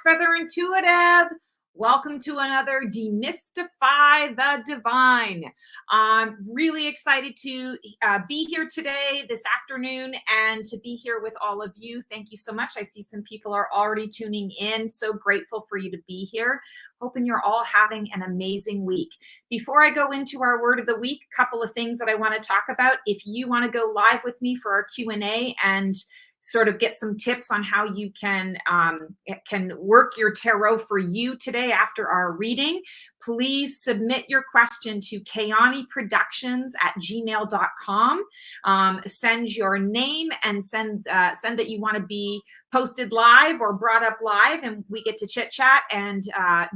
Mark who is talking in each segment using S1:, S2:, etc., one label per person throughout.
S1: Feather Intuitive. Welcome to another Demystify the Divine. I'm really excited to be here today, this afternoon, and to be here with all of you. Thank you so much. I see some people are already tuning in. So grateful for you to be here. Hoping you're all having an amazing week. Before I go into our word of the week, a couple of things that I want to talk about. If you want to go live with me for our Q&A and sort of get some tips on how you can work your tarot for you today after our reading, please submit your question to kayaniproductions@gmail.com. Send your name and send that you want to be posted live or brought up live, and we get to chit chat. And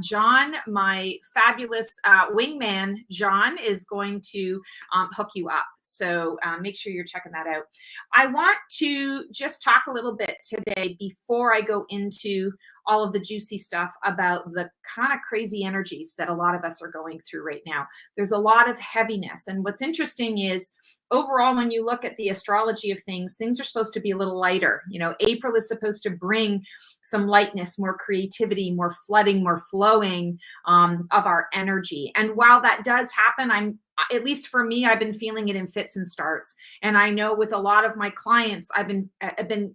S1: John, my fabulous wingman, John, is going to hook you up. So make sure you're checking that out. I want to just talk a little bit today before I go into all of the juicy stuff about the kind of crazy energies that a lot of us are going through right now. There's a lot of heaviness. And what's interesting is overall, when you look at the astrology of things, things are supposed to be a little lighter. You know, April is supposed to bring some lightness, more creativity, more flooding, more flowing of our energy. And while that does happen, at least for me, I've been feeling it in fits and starts. And I know with a lot of my clients, I've been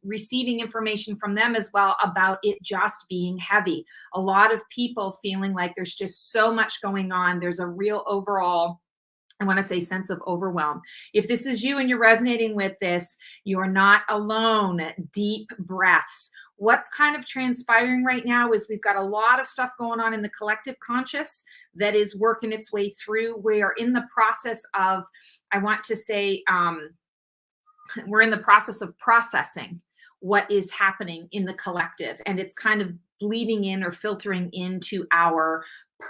S1: receiving information from them as well about it just being heavy. A lot of people feeling like there's just so much going on. There's a real overall, I want to say, sense of overwhelm. If this is you and you're resonating with this, you're not alone. Deep breaths. What's kind of transpiring right now is we've got a lot of stuff going on in the collective conscious that is working its way through. We are in the process of, I want to say, we're in the process of processing what is happening in the collective, and it's kind of bleeding in or filtering into our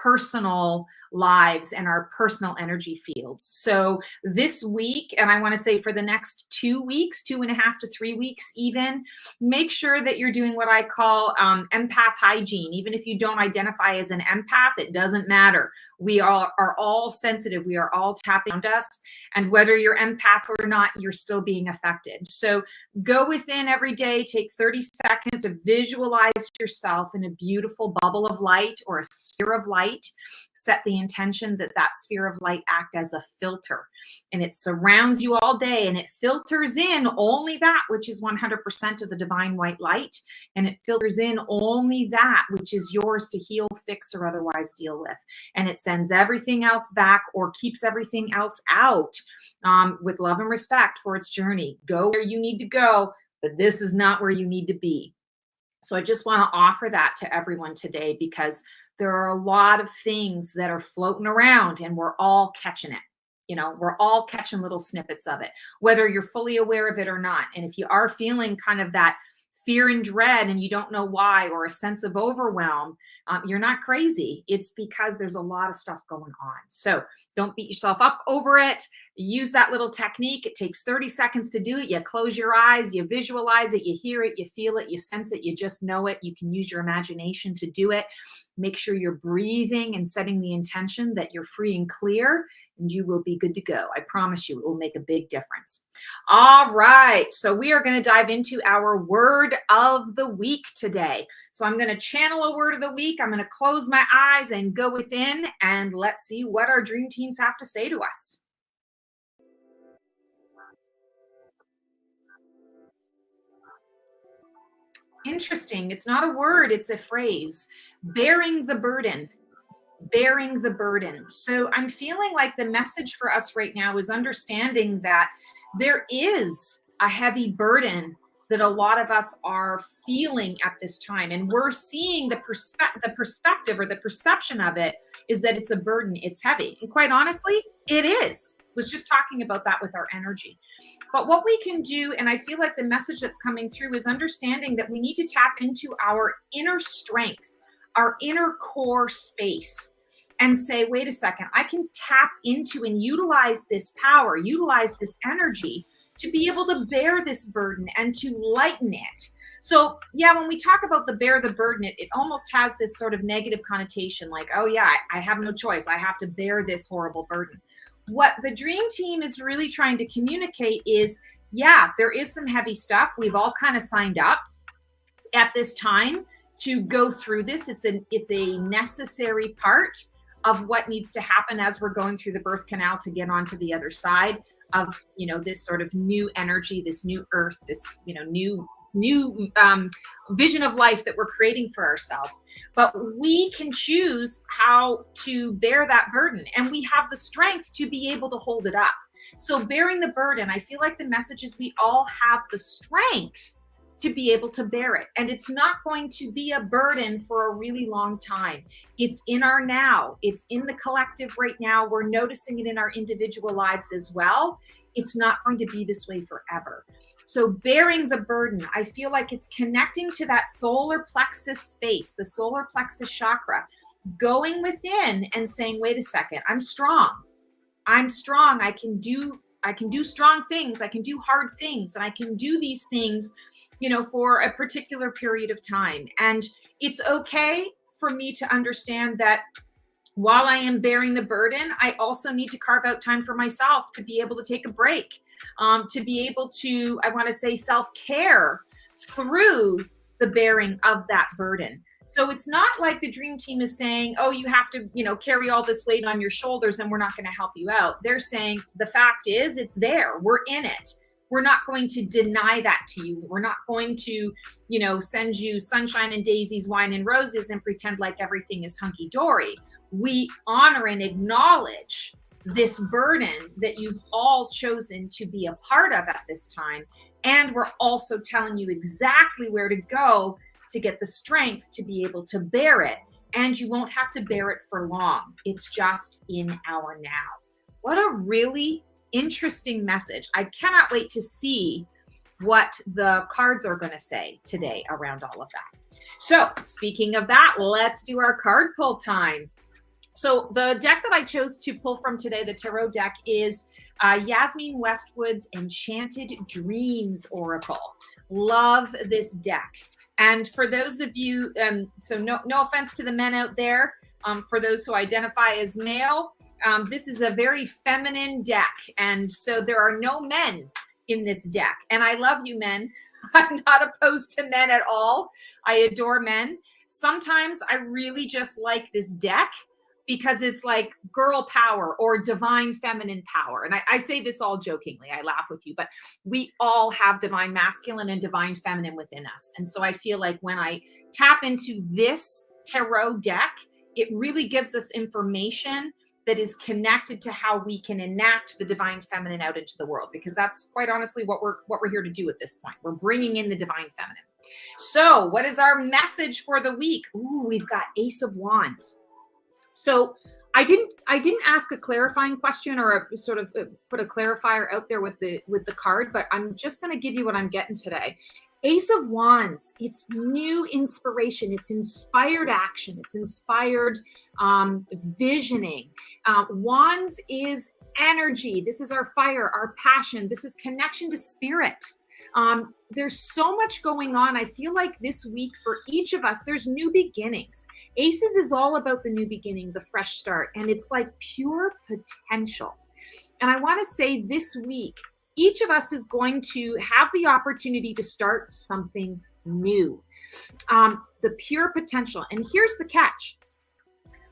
S1: personal lives and our personal energy fields. So this week, and I want to say for the next 2 weeks, 2.5 to 3 weeks even, make sure that you're doing what I call empath hygiene. Even if you don't identify as an empath, it doesn't matter. We are all sensitive. We are all tapping around us. And whether you're empath or not, you're still being affected. So go within every day, take 30 seconds to visualize yourself in a beautiful bubble of light or a sphere of light. Set the intention that that sphere of light act as a filter, and it surrounds you all day, and it filters in only that which is 100% of the divine white light, and it filters in only that which is yours to heal, fix, or otherwise deal with, and it sends everything else back or keeps everything else out with love and respect for its journey. Go where you need to go, but this is not where you need to be. So I just want to offer that to everyone today, because there are a lot of things that are floating around and we're all catching it. You know, we're all catching little snippets of it, whether you're fully aware of it or not. And if you are feeling kind of that fear and dread and you don't know why, or a sense of overwhelm, you're not crazy. It's because there's a lot of stuff going on. So don't beat yourself up over it. Use that little technique. It takes 30 seconds to do it. You close your eyes, you visualize it, you hear it, you feel it, you sense it, you just know it. You can use your imagination to do it. Make sure you're breathing and setting the intention that you're free and clear, and you will be good to go. I promise you, it will make a big difference. All right, so we are going to dive into our word of the week today. So I'm going to channel a word of the week. I'm going to close my eyes and go within, and let's see what our dream teams have to say to us. Interesting. It's not a word, it's a phrase. Bearing the burden. Bearing the burden. So I'm feeling like the message for us right now is understanding that there is a heavy burden that a lot of us are feeling at this time. And we're seeing the perspective or the perception of it is that it's a burden, it's heavy. And quite honestly, it is. Was just talking about that with our energy. But what we can do, and I feel like the message that's coming through is understanding that we need to tap into our inner strength, our inner core space, and say, wait a second, I can tap into and utilize this power, utilize this energy to be able to bear this burden and to lighten it. So yeah, when we talk about the bear the burden, it almost has this sort of negative connotation, like, oh yeah, I have no choice. I have to bear this horrible burden. What the dream team is really trying to communicate is, yeah, there is some heavy stuff. We've all kind of signed up at this time to go through this. It's a necessary part of what needs to happen as we're going through the birth canal to get onto the other side of, this sort of new energy, this new earth, this, new vision of life that we're creating for ourselves. But we can choose how to bear that burden, and we have the strength to be able to hold it up. So bearing the burden, I feel like the message is we all have the strength to be able to bear it. And it's not going to be a burden for a really long time. It's in our now. It's in the collective right now. We're noticing it in our individual lives as well. It's not going to be this way forever. So bearing the burden, I feel like it's connecting to that solar plexus space, the solar plexus chakra, going within and saying, wait a second, I'm strong. I'm strong. I can do strong things. I can do hard things, and I can do these things, for a particular period of time. And it's okay for me to understand that while I am bearing the burden, I also need to carve out time for myself to be able to take a break, to be able to, I want to say, self-care through the bearing of that burden. So it's not like the dream team is saying, oh, you have to, carry all this weight on your shoulders and we're not going to help you out. They're saying the fact is it's there. We're in it. We're not going to deny that to you. We're not going to, send you sunshine and daisies, wine and roses and pretend like everything is hunky-dory. We honor and acknowledge this burden that you've all chosen to be a part of at this time. And we're also telling you exactly where to go to get the strength to be able to bear it. And you won't have to bear it for long. It's just in our now. What a really interesting message. I cannot wait to see what the cards are going to say today around all of that. So speaking of that, let's do our card pull time. So the deck that I chose to pull from today, the tarot deck, is Yasmin Westwood's Enchanted Dreams Oracle. Love this deck. And for those of you, so no offense to the men out there, for those who identify as male, this is a very feminine deck. And so there are no men in this deck. And I love you, men. I'm not opposed to men at all. I adore men. Sometimes I really just like this deck because it's like girl power or divine feminine power. And I say this all jokingly. I laugh with you, but we all have divine masculine and divine feminine within us. And so I feel like when I tap into this tarot deck, it really gives us information that is connected to how we can enact the divine feminine out into the world, because that's quite honestly what we're here to do at this point. We're bringing in the divine feminine. So what is our message for the week? Ooh, we've got Ace of Wands. So I didn't ask a clarifying question or a sort of put a clarifier out there with the card, but I'm just going to give you what I'm getting today. Ace of Wands, it's new inspiration, it's inspired action, it's inspired visioning. Wands is energy. This is our fire, our passion. This is connection to spirit. There's so much going on. I feel like this week for each of us, there's new beginnings. Aces is all about the new beginning, the fresh start, and it's like pure potential. And I want to say this week, each of us is going to have the opportunity to start something new. The pure potential. And here's the catch.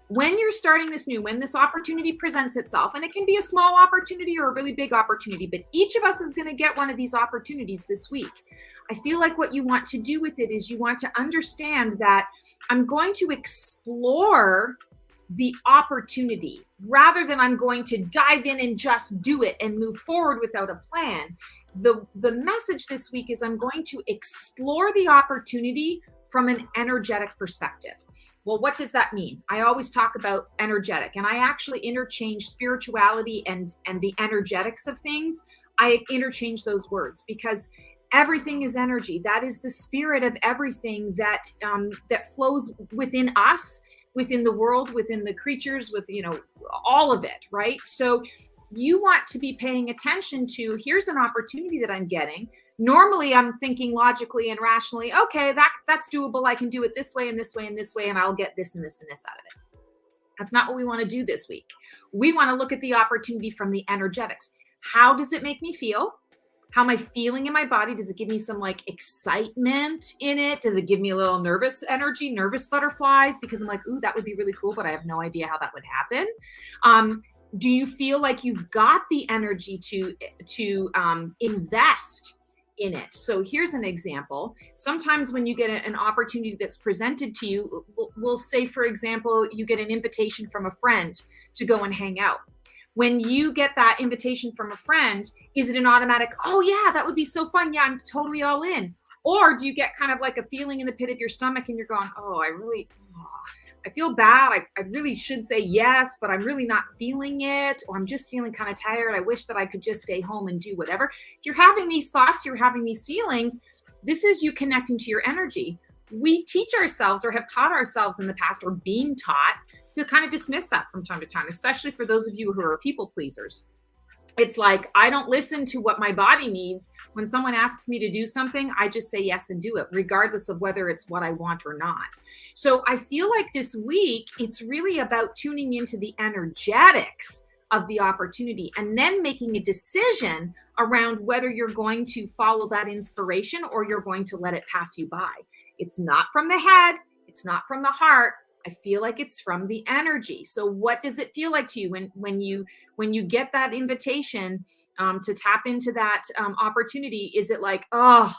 S1: When you're starting this new, when this opportunity presents itself, and it can be a small opportunity or a really big opportunity, but each of us is going to get one of these opportunities this week. I feel like what you want to do with it is you want to understand that I'm going to explore the opportunity rather than I'm going to dive in and just do it and move forward without a plan. The message this week is I'm going to explore the opportunity from an energetic perspective. Well, what does that mean? I always talk about energetic, and I actually interchange spirituality and the energetics of things. I interchange those words because everything is energy. That is the spirit of everything that flows within us, within the world, within the creatures, with, all of it, right? So you want to be paying attention to, here's an opportunity that I'm getting. Normally I'm thinking logically and rationally, okay, that's doable. I can do it this way and this way and this way, and I'll get this and this and this out of it. That's not what we want to do this week. We want to look at the opportunity from the energetics. How does it make me feel? How am I feeling in my body? Does it give me some like excitement in it? Does it give me a little nervous energy, nervous butterflies? Because I'm like, ooh, that would be really cool, but I have no idea how that would happen. Do you feel like you've got the energy to invest in it? So here's an example. Sometimes when you get an opportunity that's presented to you, we'll say, for example, you get an invitation from a friend to go and hang out. When you get that invitation from a friend, is it an automatic, oh yeah, that would be so fun. Yeah, I'm totally all in. Or do you get kind of like a feeling in the pit of your stomach and you're going, oh, I feel bad. I really should say yes, but I'm really not feeling it. Or I'm just feeling kind of tired. I wish that I could just stay home and do whatever. If you're having these thoughts, you're having these feelings, this is you connecting to your energy. We teach ourselves or have taught ourselves in the past or being taught to kind of dismiss that from time to time, especially for those of you who are people pleasers. It's like, I don't listen to what my body needs. When someone asks me to do something, I just say yes and do it, regardless of whether it's what I want or not. So I feel like this week, it's really about tuning into the energetics of the opportunity and then making a decision around whether you're going to follow that inspiration or you're going to let it pass you by. It's not from the head. It's not from the heart. I feel like it's from the energy. So what does it feel like to you when you get that invitation to tap into that opportunity? Is it like, oh,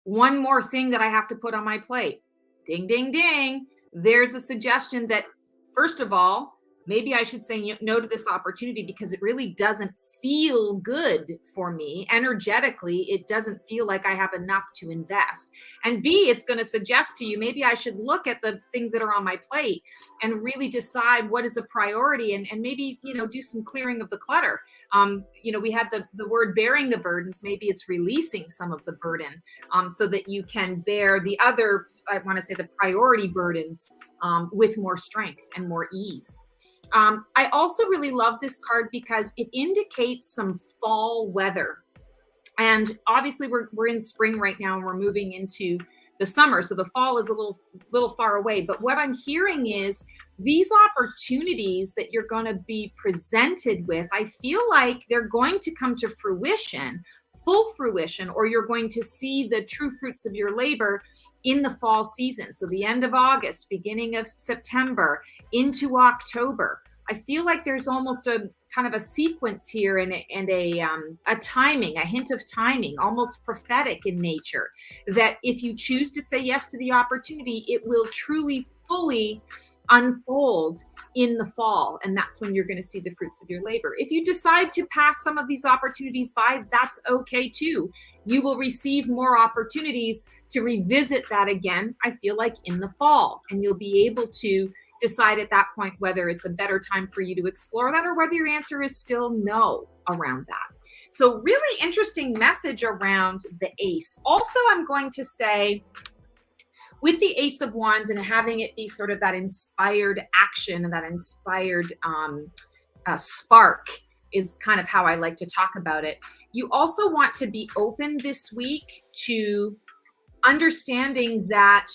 S1: one more thing that I have to put on my plate? Ding, ding, ding. There's a suggestion that, first of all, maybe I should say no to this opportunity because it really doesn't feel good for me. Energetically, it doesn't feel like I have enough to invest. And B, it's going to suggest to you, maybe I should look at the things that are on my plate and really decide what is a priority and maybe, do some clearing of the clutter. We had the word bearing the burdens. Maybe it's releasing some of the burden so that you can bear the other, I want to say the priority burdens with more strength and more ease. I also really love this card because it indicates some fall weather. And obviously we're in spring right now and we're moving into the summer. So the fall is a little far away. But what I'm hearing is these opportunities that you're going to be presented with, I feel like they're going to come to fruition, full fruition, or you're going to see the true fruits of your labor in the fall season. So the end of August, beginning of September, into October. I feel like there's almost a kind of a sequence here and a timing, a hint of timing, almost prophetic in nature, that if you choose to say yes to the opportunity, it will truly, fully unfold in the fall. And that's when you're going to see the fruits of your labor. If you decide to pass some of these opportunities by, that's okay too. You will receive more opportunities to revisit that again, I feel like in the fall, and you'll be able to decide at that point whether it's a better time for you to explore that or whether your answer is still no around that. So really interesting message around the ace. Also, I'm going to say with the Ace of Wands and having it be sort of that inspired action and that inspired spark is kind of how I like to talk about it. You also want to be open this week to understanding that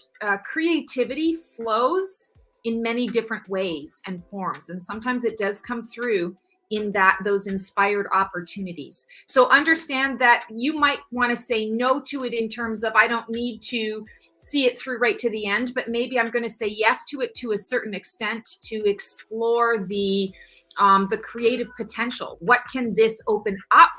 S1: creativity flows in many different ways and forms. And sometimes it does come through in those inspired opportunities. So understand that you might want to say no to it in terms of, I don't need to see it through right to the end, but maybe I'm going to say yes to it to a certain extent to explore the creative potential. What can this open up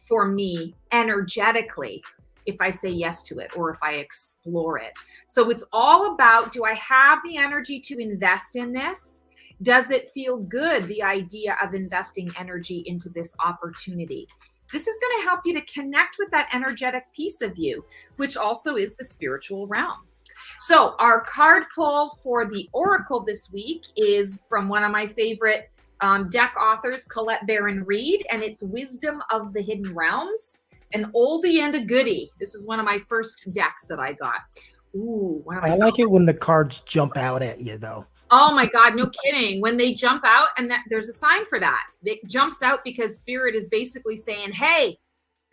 S1: for me energetically if I say yes to it or if I explore it? So it's all about, do I have the energy to invest in this? Does it feel good, the idea of investing energy into this opportunity? This is going to help you to connect with that energetic piece of you, which also is the spiritual realm. So our card pull for the Oracle this week is from one of my favorite deck authors, Colette Baron-Reid, and it's Wisdom of the Hidden Realms, an oldie and a goodie. This is one of my first decks that I got. Ooh, one of my
S2: I like it when the cards jump out at you, though.
S1: Oh my God, no kidding. When they jump out, and there's a sign for that. It jumps out because Spirit is basically saying, hey,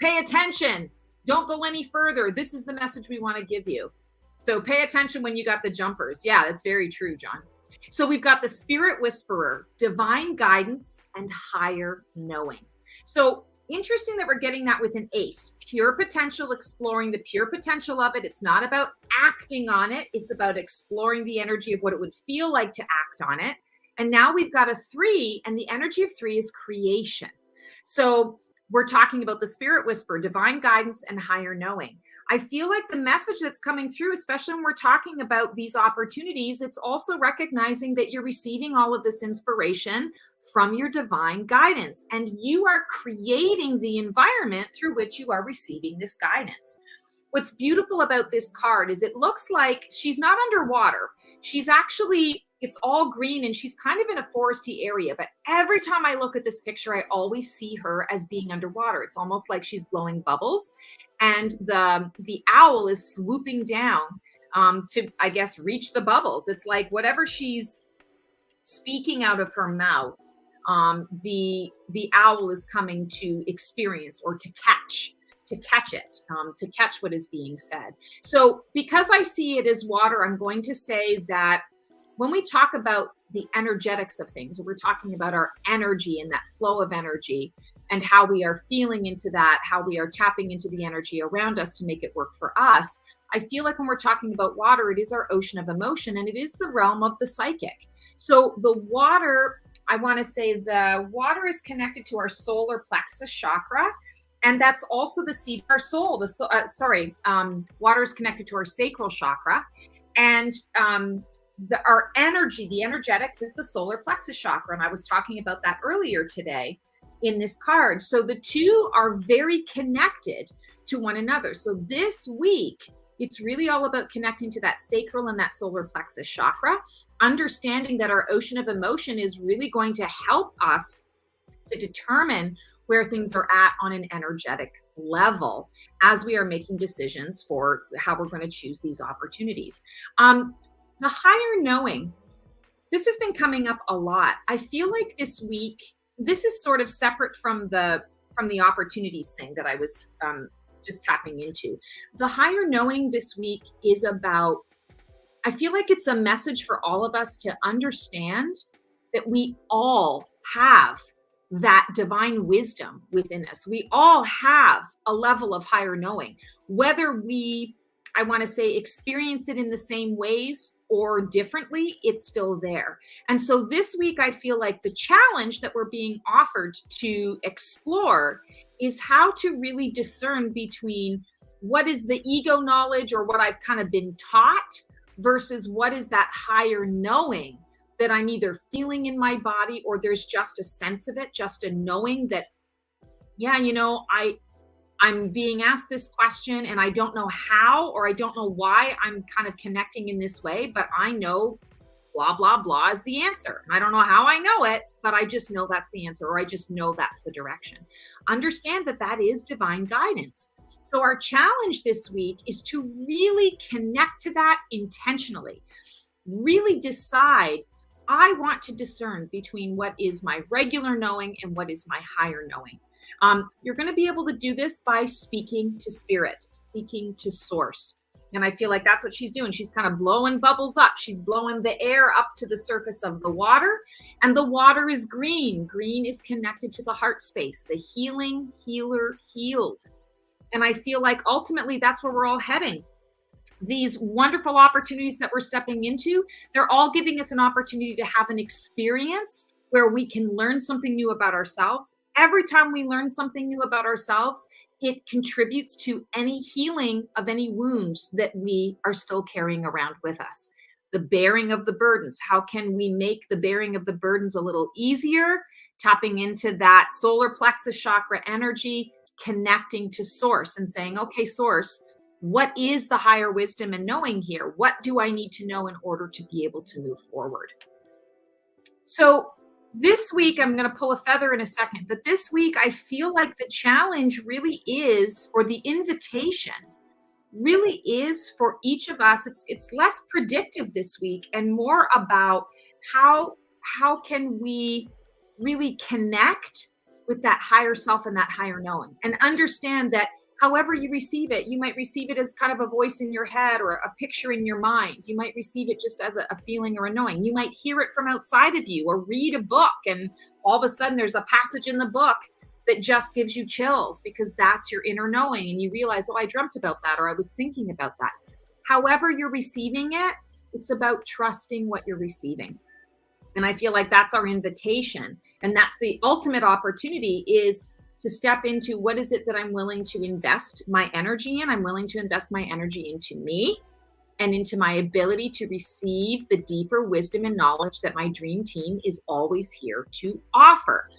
S1: pay attention. Don't go any further. This is the message we want to give you. So pay attention when you got the jumpers. Yeah, that's very true, John. So we've got the Spirit Whisperer, divine guidance, and higher knowing. So interesting that we're getting that with an ace. Pure potential, exploring the pure potential of it. It's not about acting on it. It's about exploring the energy of what it would feel like to act on it. And now we've got a 3, and the energy of 3 is creation. So we're talking about the Spirit Whisper, divine guidance, and higher knowing. I feel like the message that's coming through, especially when we're talking about these opportunities, it's also recognizing that you're receiving all of this inspiration from your divine guidance, and you are creating the environment through which you are receiving this guidance. What's beautiful about this card is it looks like she's not underwater. She's actually, it's all green and she's kind of in a foresty area, but every time I look at this picture, I always see her as being underwater. It's almost like she's blowing bubbles, and the owl is swooping down to, I guess, reach the bubbles. It's like whatever she's speaking out of her mouth, the owl is coming to experience or to catch it, to catch what is being said. So because I see it as water, I'm going to say that when we talk about the energetics of things, we're talking about our energy and that flow of energy and how we are feeling into that, how we are tapping into the energy around us to make it work for us. I feel like when we're talking about water, it is our ocean of emotion, and it is the realm of the psychic. So the water, I want to say the water is connected to our solar plexus chakra, and that's also the seat of our soul. Water is connected to our sacral chakra, and our energy, the energetics, is the solar plexus chakra, and I was talking about that earlier today in this card. So the two are very connected to one another. So this week, it's really all about connecting to that sacral and that solar plexus chakra, understanding that our ocean of emotion is really going to help us to determine where things are at on an energetic level as we are making decisions for how we're going to choose these opportunities. The higher knowing, this has been coming up a lot. I feel like this week, this is sort of separate from the opportunities thing that I was just tapping into. The higher knowing this week is about, I feel like it's a message for all of us to understand that we all have that divine wisdom within us. We all have a level of higher knowing, whether we, I want to say, experience it in the same ways or differently, it's still there. And so this week, I feel like the challenge that we're being offered to explore is how to really discern between what is the ego knowledge or what I've kind of been taught versus what is that higher knowing that I'm either feeling in my body, or there's just a sense of it, just a knowing that, yeah, you know, I'm being asked this question and I don't know how, or I don't know why I'm kind of connecting in this way, but I know blah, blah, blah is the answer. I don't know how I know it, but I just know that's the answer, or I just know that's the direction. Understand that that is divine guidance. So our challenge this week is to really connect to that intentionally. Really decide, I want to discern between what is my regular knowing and what is my higher knowing. You're going to be able to do this by speaking to spirit, speaking to source. And I feel like that's what she's doing. She's kind of blowing bubbles up. She's blowing the air up to the surface of the water. And the water is green. Green is connected to the heart space, the healing, healer, healed. And I feel like ultimately that's where we're all heading. These wonderful opportunities that we're stepping into, they're all giving us an opportunity to have an experience where we can learn something new about ourselves. Every time we learn something new about ourselves, it contributes to any healing of any wounds that we are still carrying around with us. The bearing of the burdens. How can we make the bearing of the burdens a little easier? Tapping into that solar plexus chakra energy, connecting to source and saying, okay, source, what is the higher wisdom and knowing here? What do I need to know in order to be able to move forward? So this week, I'm going to pull a feather in a second, but this week I feel like the challenge really is, or the invitation really is for each of us. It's less predictive this week and more about how can we really connect with that higher self and that higher knowing, and understand that however you receive it, you might receive it as kind of a voice in your head or a picture in your mind. You might receive it just as a feeling or a knowing. You might hear it from outside of you or read a book, and all of a sudden there's a passage in the book that just gives you chills because that's your inner knowing. And you realize, oh, I dreamt about that, or I was thinking about that. However you're receiving it, it's about trusting what you're receiving. And I feel like that's our invitation. And that's the ultimate opportunity, is to step into what is it that I'm willing to invest my energy in. I'm willing to invest my energy into me and into my ability to receive the deeper wisdom and knowledge that my dream team is always here to offer.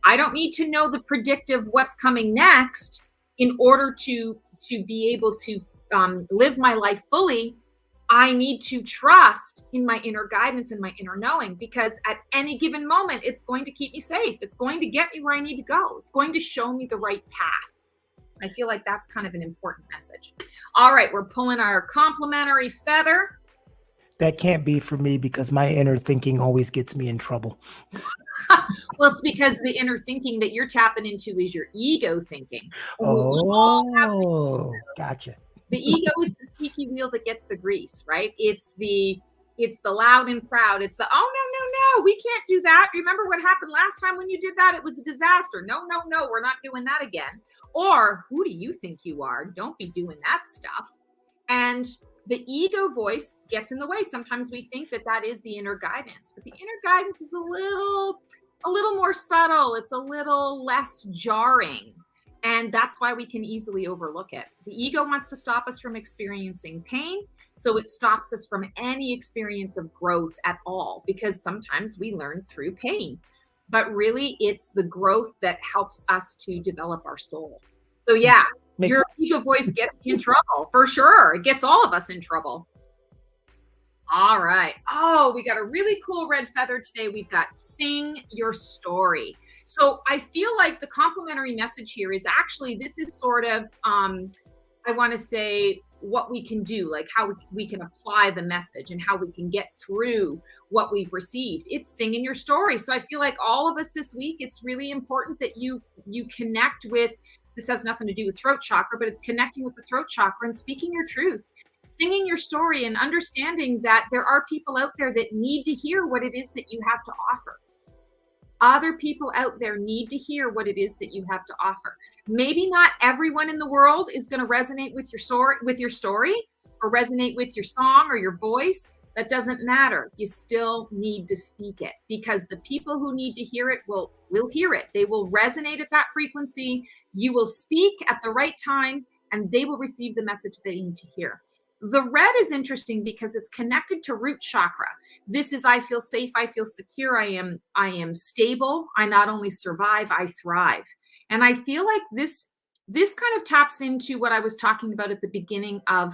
S1: I don't need to know the predictive what's coming next in order to be able to live my life fully. I need to trust in my inner guidance and my inner knowing, because at any given moment, it's going to keep me safe. It's going to get me where I need to go. It's going to show me the right path. I feel like that's kind of an important message. All right, we're pulling our complimentary feather.
S2: That can't be for me because my inner thinking always gets me in trouble.
S1: Well, it's because the inner thinking that you're tapping into is your ego thinking.
S2: Oh, gotcha.
S1: The ego is the squeaky wheel that gets the grease, right? It's the loud and proud. It's the, oh, no, we can't do that. Remember what happened last time when you did that? It was a disaster. No, we're not doing that again. Or who do you think you are? Don't be doing that stuff. And the ego voice gets in the way. Sometimes we think that is the inner guidance, but the inner guidance is a little more subtle. It's a little less jarring. And that's why we can easily overlook it. The ego wants to stop us from experiencing pain. So it stops us from any experience of growth at all, because sometimes we learn through pain. But really, it's the growth that helps us to develop our soul. So yeah, your ego voice gets you in trouble, for sure. It gets all of us in trouble. All right. Oh, we got a really cool red feather today. We've got sing your story. So I feel like the complimentary message here is actually, this is sort of, I want to say what we can do, like how we can apply the message and how we can get through what we've received. It's singing your story. So I feel like all of us this week, it's really important that you connect with, this has nothing to do with throat chakra, but it's connecting with the throat chakra and speaking your truth, singing your story, and understanding that there are people out there that need to hear what it is that you have to offer. Other people out there need to hear what it is that you have to offer. Maybe not everyone in the world is going to resonate with your story or resonate with your song or your voice. That doesn't matter. You still need to speak it, because the people who need to hear it will hear it. They will resonate at that frequency. You will speak at the right time, and they will receive the message they need to hear. The red is interesting because it's connected to root chakra. This is, I feel safe, I feel secure, I am stable. I not only survive, I thrive. And I feel like this kind of taps into what I was talking about at the beginning of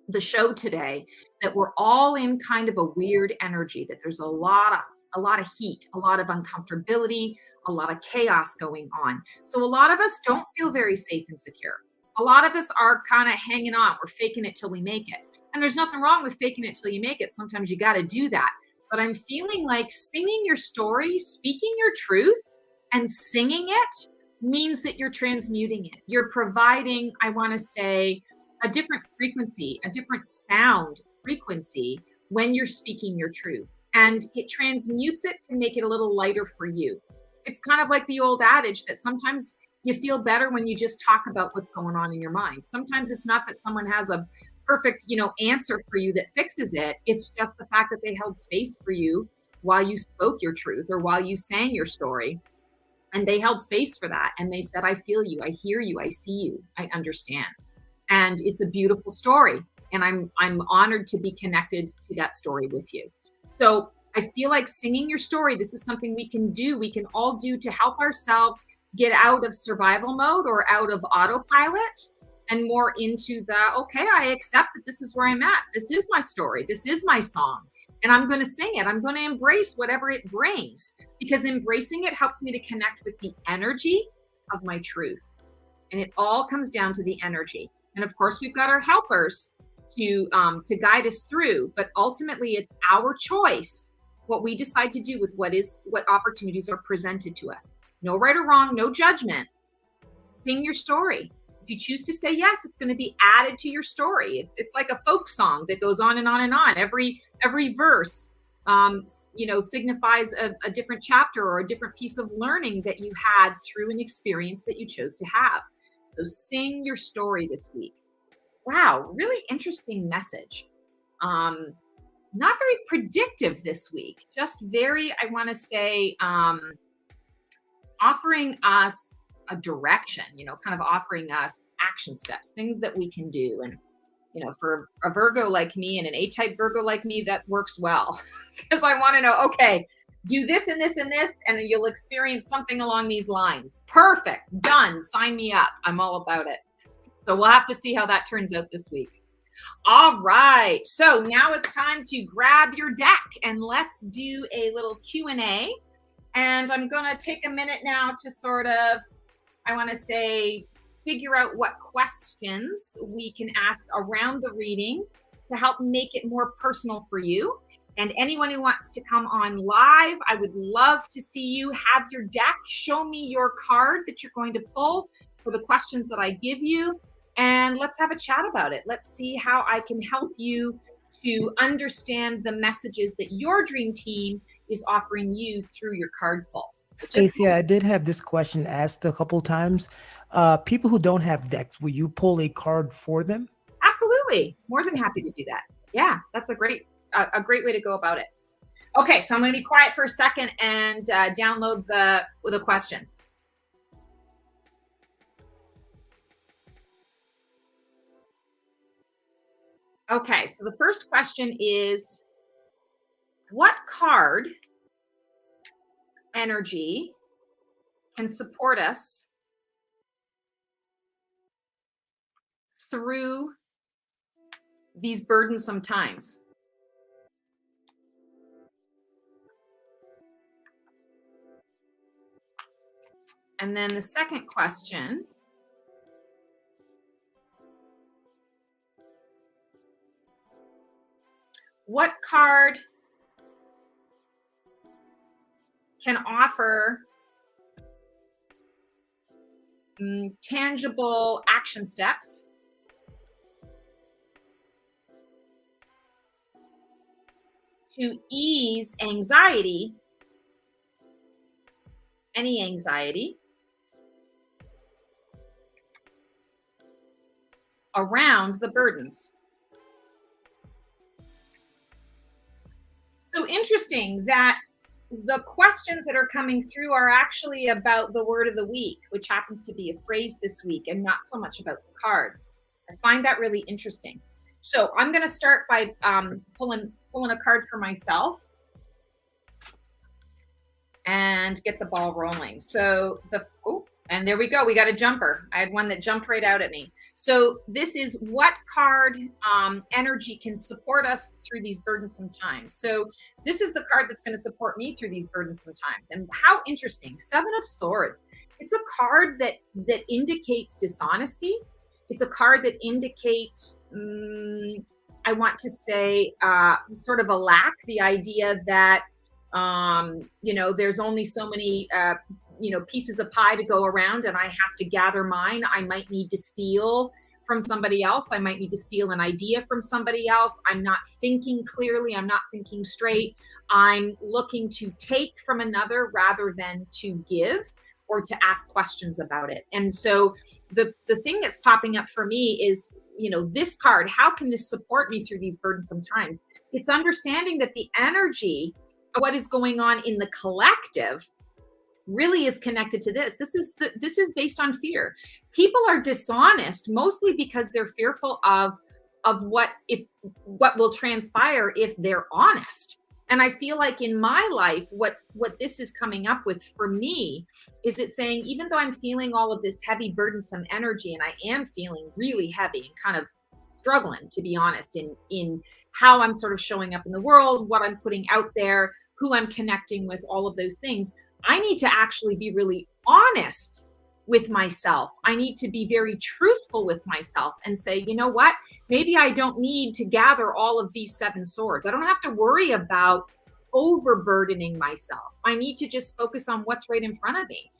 S1: the show today that we're all in kind of a weird energy, that there's a lot of heat, a lot of uncomfortability, a lot of chaos going on. So a lot of us don't feel very safe and secure. A lot of us are kind of hanging on. We're faking it till we make it. And there's nothing wrong with faking it till you make it. Sometimes you got to do that. But I'm feeling like singing your story, speaking your truth, and singing it means that you're transmuting it. You're providing, I want to say, a different frequency, a different sound frequency when you're speaking your truth. And it transmutes it to make it a little lighter for you. It's kind of like the old adage that sometimes you feel better when you just talk about what's going on in your mind. Sometimes it's not that someone has a perfect, answer for you that fixes it. It's just the fact that they held space for you while you spoke your truth or while you sang your story. And they held space for that. And they said, I feel you, I hear you, I see you, I understand. And it's a beautiful story. And I'm honored to be connected to that story with you. So I feel like singing your story, this is something we can do. We can all do to help ourselves get out of survival mode or out of autopilot and more into okay, I accept that this is where I'm at. This is my story. This is my song. And I'm going to sing it. I'm going to embrace whatever it brings, because embracing it helps me to connect with the energy of my truth. And it all comes down to the energy. And of course, we've got our helpers to guide us through, but ultimately it's our choice what we decide to do with what opportunities are presented to us. No right or wrong, no judgment. Sing your story. If you choose to say yes, it's going to be added to your story. It's like a folk song that goes on and on and on. Every verse signifies a different chapter or a different piece of learning that you had through an experience that you chose to have. So sing your story this week. Wow, really interesting message. Not very predictive this week, just very, I want to say, offering us a direction, kind of offering us action steps, things that we can do. And, for a Virgo like me and an A-type Virgo like me, that works well because I want to know, okay, do this and this and this, and you'll experience something along these lines. Perfect. Done. Sign me up. I'm all about it. So we'll have to see how that turns out this week. All right. So now it's time to grab your deck and let's do a little Q&A. And I'm going to take a minute now to sort of, I want to say, figure out what questions we can ask around the reading to help make it more personal for you. And anyone who wants to come on live, I would love to see you. Have your deck. Show me your card that you're going to pull for the questions that I give you. And let's have a chat about it. Let's see how I can help you to understand the messages that your dream team is offering you through your card pull.
S2: Stacey, I did have this question asked a couple times. People who don't have decks, will you pull a card for them?
S1: Absolutely. More than happy to do that. Yeah, that's a great way to go about it. Okay, so I'm going to be quiet for a second and download the questions. Okay, so the first question is, what card energy can support us through these burdensome times? And then the second question, what card can offer tangible action steps to ease anxiety, any anxiety around the burdens? So interesting that the questions that are coming through are actually about the word of the week, which happens to be a phrase this week, and not so much about the cards. I find that really interesting. So I'm going to start by pulling a card for myself and get the ball rolling. So And there we go. We got a jumper. I had one that jumped right out at me. So this is what card energy can support us through these burdensome times. So this is the card that's going to support me through these burdensome times. And how interesting. Seven of Swords. It's a card that indicates dishonesty. It's a card that indicates, I want to say, sort of a lack, the idea that, there's only so many pieces of pie to go around and I have to gather mine. I might need to steal from somebody else. I might need to steal an idea from somebody else. I'm not thinking clearly. I'm not thinking straight. I'm looking to take from another rather than to give or to ask questions about it. And so the thing that's popping up for me is, this card, how can this support me through these burdensome times? It's understanding that the energy of what is going on in the collective really is connected to this. This is based on fear. People are dishonest mostly because they're fearful of what will transpire if they're honest. And I feel like in my life, what this is coming up with for me is it's saying, even though I'm feeling all of this heavy, burdensome energy, and I am feeling really heavy and kind of struggling, to be honest, in how I'm sort of showing up in the world, what I'm putting out there, who I'm connecting with, all of those things, I need to actually be really honest with myself. I need to be very truthful with myself and say, you know what? Maybe I don't need to gather all of these seven swords. I don't have to worry about overburdening myself. I need to just focus on what's right in front of me.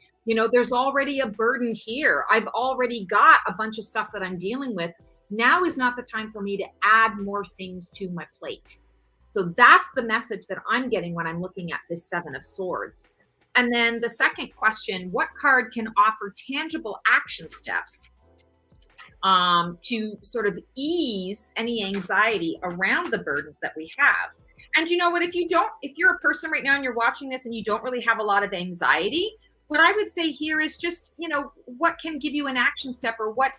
S1: There's already a burden here. I've already got a bunch of stuff that I'm dealing with. Now is not the time for me to add more things to my plate. So that's the message that I'm getting when I'm looking at this Seven of Swords. And then the second question, what card can offer tangible action steps to sort of ease any anxiety around the burdens that we have? And you know what, if you're a person right now and you're watching this and you don't really have a lot of anxiety, what I would say here is just, what can give you an action step, or what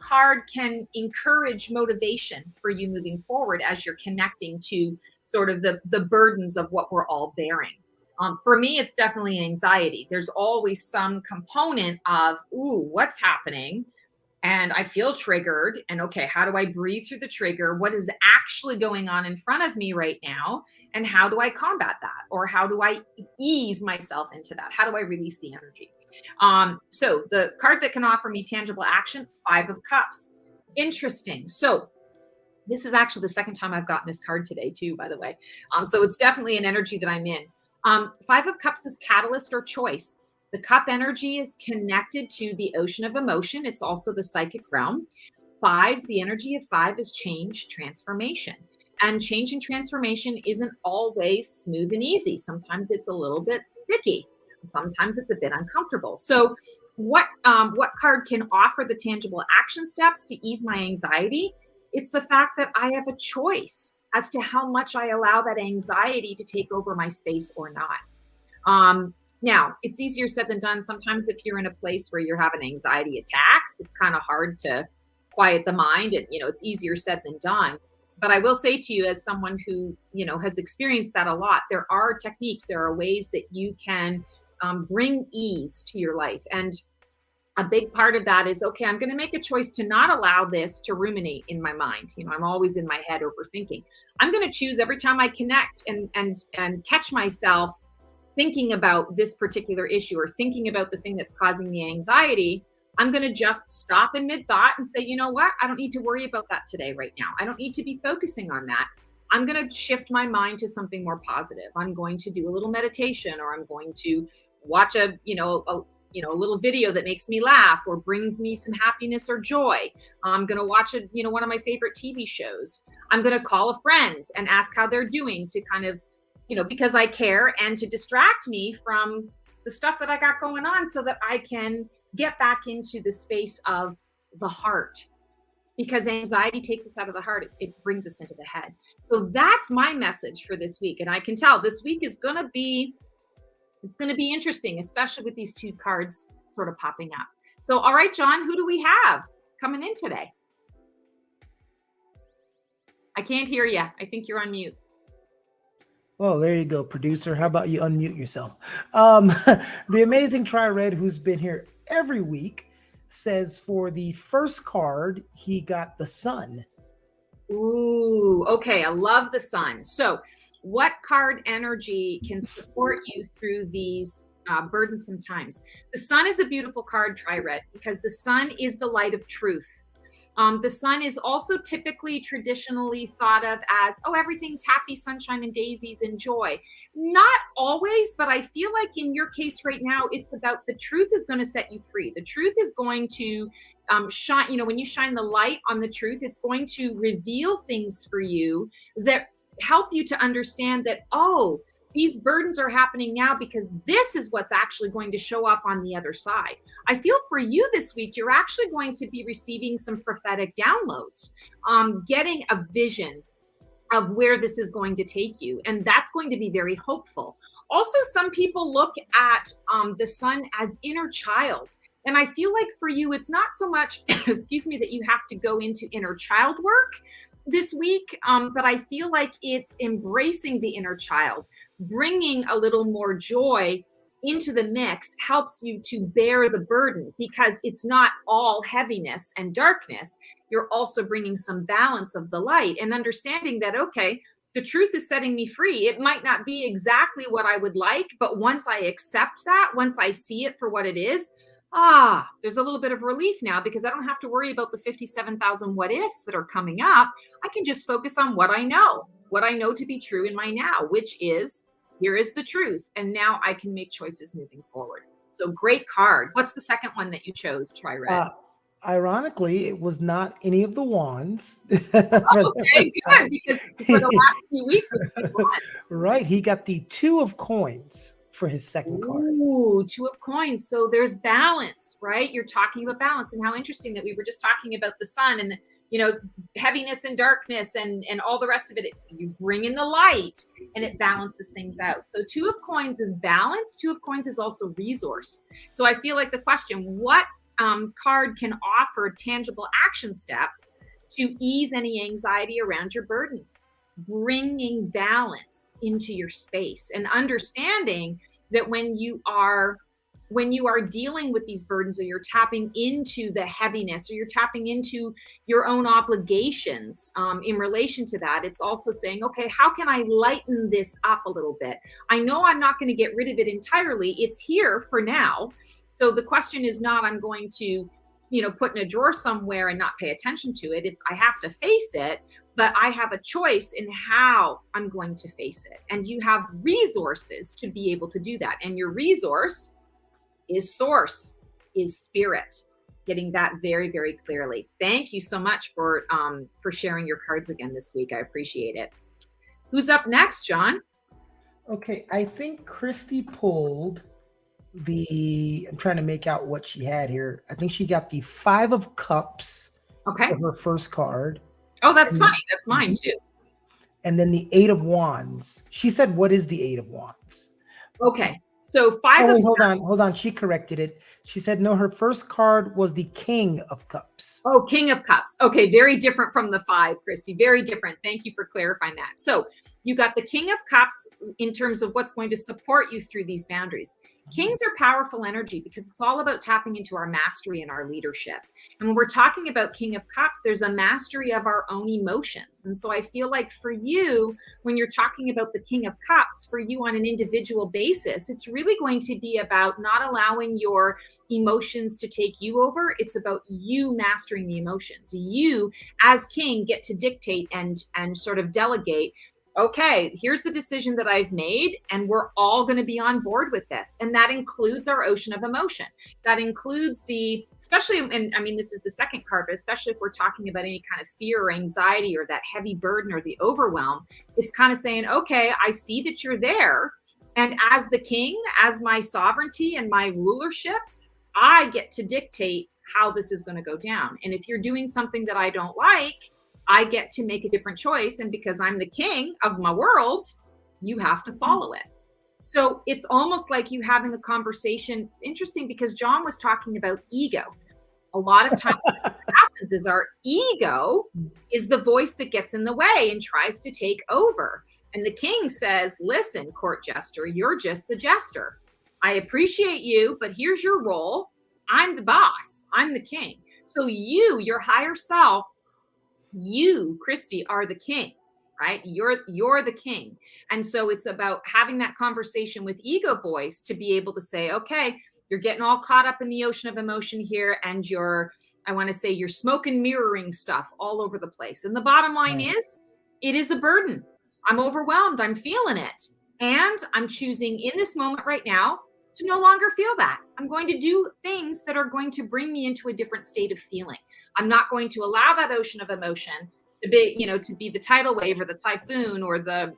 S1: card can encourage motivation for you moving forward as you're connecting to sort of the burdens of what we're all bearing. For me, it's definitely anxiety. There's always some component of, ooh, what's happening? And I feel triggered. And okay, how do I breathe through the trigger? What is actually going on in front of me right now? And how do I combat that? Or how do I ease myself into that? How do I release the energy? So the card that can offer me tangible action, Five of Cups. Interesting. So this is actually the second time I've gotten this card today too, by the way. So it's definitely an energy that I'm in. Five of Cups is catalyst or choice. The cup energy is connected to the ocean of emotion. It's also the psychic realm. The energy of five is change, transformation. And change and transformation isn't always smooth and easy. Sometimes it's a little bit sticky. Sometimes it's a bit uncomfortable. So what card can offer the tangible action steps to ease my anxiety? It's the fact that I have a choice as to how much I allow that anxiety to take over my space or not. Now, it's easier said than done. Sometimes if you're in a place where you're having anxiety attacks, it's kind of hard to quiet the mind, and it's easier said than done. But I will say to you, as someone who has experienced that a lot, there are techniques, there are ways that you can bring ease to your life. And a big part of that is, okay, I'm going to make a choice to not allow this to ruminate in my mind. I'm always in my head overthinking. I'm going to choose every time I connect and catch myself thinking about this particular issue or thinking about the thing that's causing me anxiety. I'm going to just stop in mid-thought and say, you know what? I don't need to worry about that today right now. I don't need to be focusing on that. I'm going to shift my mind to something more positive. I'm going to do a little meditation, or I'm going to watch a little video that makes me laugh or brings me some happiness or joy. I'm going to watch one of my favorite TV shows. I'm going to call a friend and ask how they're doing, to kind of, because I care, and to distract me from the stuff that I got going on, so that I can get back into the space of the heart. Because anxiety takes us out of the heart. It brings us into the head. So that's my message for this week. And I can tell this week is going to be, it's going to be interesting, especially with these two cards sort of popping up. So, all right, John, who do we have coming in today? I can't hear you. I think you're on mute.
S2: Well, there you go, producer. How about you unmute yourself? The amazing Tri Red, who's been here every week, says for the first card, he got the sun.
S1: Ooh, okay. I love the sun. So, what card energy can support you through these burdensome times? The sun is a beautiful card, Tri Red, because the sun is the light of truth. The sun is also typically traditionally thought of as, oh, everything's happy, sunshine and daisies and joy. Not always, but I feel like in your case right now, it's about the truth is going to set you free. The truth is going to shine. When you shine the light on the truth, it's going to reveal things for you that help you to understand that, oh, these burdens are happening now because this is what's actually going to show up on the other side. I feel for you this week, you're actually going to be receiving some prophetic downloads, getting a vision of where this is going to take you. And that's going to be very hopeful. Also, some people look at the sun as inner child. And I feel like for you, it's not so much, excuse me, that you have to go into inner child work this week, but I feel like it's embracing the inner child, bringing a little more joy into the mix helps you to bear the burden because it's not all heaviness and darkness. You're also bringing some balance of the light and understanding that, okay, the truth is setting me free. It might not be exactly what I would like, but once I accept that, once I see it for what it is, there's a little bit of relief now because I don't have to worry about the 57,000 what ifs that are coming up. I can just focus on what I know to be true in my now, which is here is the truth. And now I can make choices moving forward. So great card. What's the second one that you chose, Tri Red?
S2: Ironically, it was not any of the wands.
S1: Okay, good, because for the last few weeks, it's been
S2: right. He got the two of coins for his second card.
S1: Ooh, two of coins. So there's balance, right? You're talking about balance, and how interesting that we were just talking about the sun and heaviness and darkness and all the rest of it. You bring in the light and it balances things out. So two of coins is balance. Two of coins is also resource. So I feel like the question, what card can offer tangible action steps to ease any anxiety around your burdens? Bringing balance into your space and understanding that when you are dealing with these burdens, or you're tapping into the heaviness, or you're tapping into your own obligations in relation to that, it's also saying, okay, how can I lighten this up a little bit? I know I'm not going to get rid of it entirely. It's here for now. So the question is not, I'm going to, put in a drawer somewhere and not pay attention to it. It's, I have to face it, but I have a choice in how I'm going to face it. And you have resources to be able to do that. And your resource is source, is spirit. Getting that very, very clearly. Thank you so much for sharing your cards again this week. I appreciate it. Who's up next, John?
S2: Okay, I think Christy pulled I'm trying to make out what she had here. I think she got the 5 of Cups for her first card.
S1: Oh, that's funny. That's mine too.
S2: And then the 8 of Wands. She said, what is the 8 of Wands?
S1: Okay. So
S2: hold on. She corrected it. She said, no, her first card was the King of Cups.
S1: Oh, King of Cups. Okay. Very different from the 5, Christy. Very different. Thank you for clarifying that. So you got the King of Cups in terms of what's going to support you through these boundaries. Kings are powerful energy because it's all about tapping into our mastery and our leadership. And when we're talking about King of Cups, there's a mastery of our own emotions. And so I feel like for you, when you're talking about the King of Cups, for you on an individual basis, it's really going to be about not allowing your emotions to take you over. It's about you mastering the emotions. You as king get to dictate and sort of delegate. Okay, here's the decision that I've made, and we're all going to be on board with this. And that includes our ocean of emotion. That includes especially, and I mean, this is the second card, but especially if we're talking about any kind of fear or anxiety or that heavy burden or the overwhelm, it's kind of saying, okay, I see that you're there. And as the king, as my sovereignty and my rulership, I get to dictate how this is going to go down. And if you're doing something that I don't like, I get to make a different choice. And because I'm the king of my world, you have to follow it. So it's almost like you having a conversation. Interesting, because John was talking about ego. A lot of times what happens happens is our ego is the voice that gets in the way and tries to take over. And the king says, listen, court jester, you're just the jester. I appreciate you, but here's your role. I'm the boss. I'm the king. So you, your higher self, you, Christy, are the king, right? You're the king. And so it's about having that conversation with ego voice to be able to say, okay, you're getting all caught up in the ocean of emotion here, and you're smoke and mirroring stuff all over the place. And the bottom line is, it is a burden. I'm overwhelmed. I'm feeling it. And I'm choosing in this moment right now to no longer feel that. I'm going to do things that are going to bring me into a different state of feeling. I'm not going to allow that ocean of emotion to be the tidal wave or the typhoon or the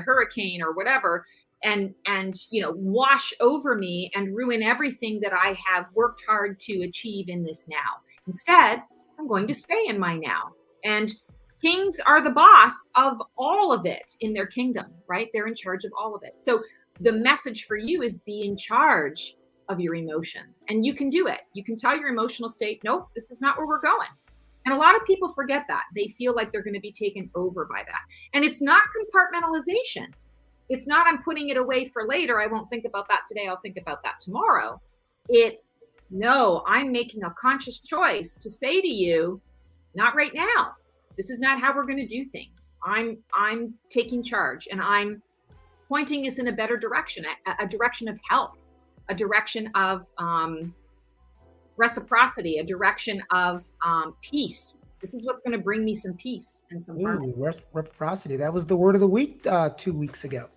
S1: hurricane or whatever, and wash over me and ruin everything that I have worked hard to achieve in this now. Instead, I'm going to stay in my now. And kings are the boss of all of it in their kingdom, right? They're in charge of all of it. So the message for you is be in charge of your emotions, and you can do it. You can tell your emotional state, nope, this is not where we're going. And a lot of people forget that. They feel like they're going to be taken over by that. And it's not compartmentalization. It's not, I'm putting it away for later. I won't think about that today. I'll think about that tomorrow. It's, no, I'm making a conscious choice to say to you, not right now. This is not how we're going to do things. I'm taking charge, and I'm pointing us in a better direction, a direction of health, a direction of reciprocity, a direction of peace. This is what's going to bring me some peace and some harmony.
S2: Reciprocity. That was the word of the week 2 weeks ago.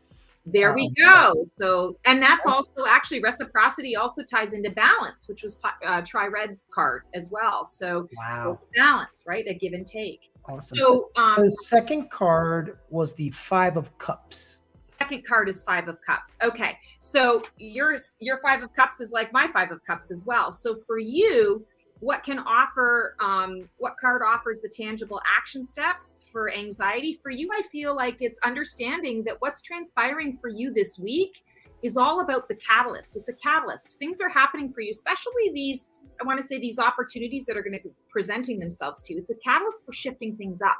S1: There we go. So, and that's also actually, reciprocity also ties into balance, which was Tri-Red's card as well. So balance, right? A give and take.
S2: Awesome. So the second card was the 5 of Cups.
S1: Second card is 5 of Cups. Okay. So your 5 of Cups is like my 5 of Cups as well. So for you, what card offers the tangible action steps for anxiety? For you, I feel like it's understanding that what's transpiring for you this week is all about the catalyst. It's a catalyst. Things are happening for you, especially these opportunities that are going to be presenting themselves to you. It's a catalyst for shifting things up.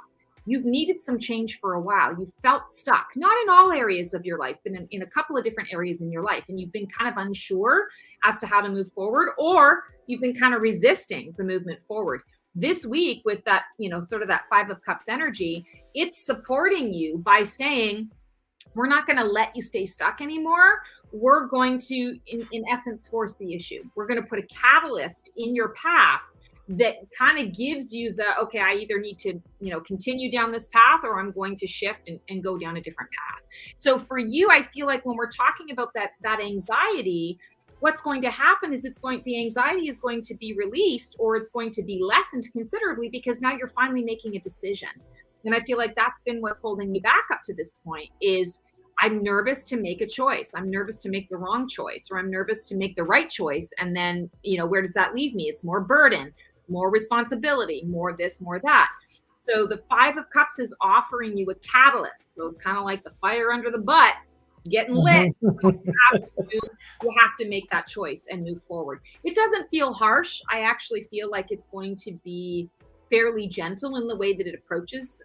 S1: You've needed some change for a while. You felt stuck, not in all areas of your life, but in a couple of different areas in your life. And you've been kind of unsure as to how to move forward, or you've been kind of resisting the movement forward. This week with that, sort of that 5 of Cups energy, it's supporting you by saying, we're not going to let you stay stuck anymore. We're going to, in essence, force the issue. We're going to put a catalyst in your path that kind of gives you okay, I either need to, continue down this path, or I'm going to shift and go down a different path. So for you, I feel like when we're talking about that anxiety, what's going to happen is the anxiety is going to be released, or it's going to be lessened considerably, because now you're finally making a decision. And I feel like that's been what's holding me back up to this point is I'm nervous to make a choice. I'm nervous to make the wrong choice, or I'm nervous to make the right choice. And then, where does that leave me? It's more burden, more responsibility, more this, more that. So the 5 of Cups is offering you a catalyst. So it's kind of like the fire under the butt, getting lit. You have to make that choice and move forward. It doesn't feel harsh. I actually feel like it's going to be fairly gentle in the way that it approaches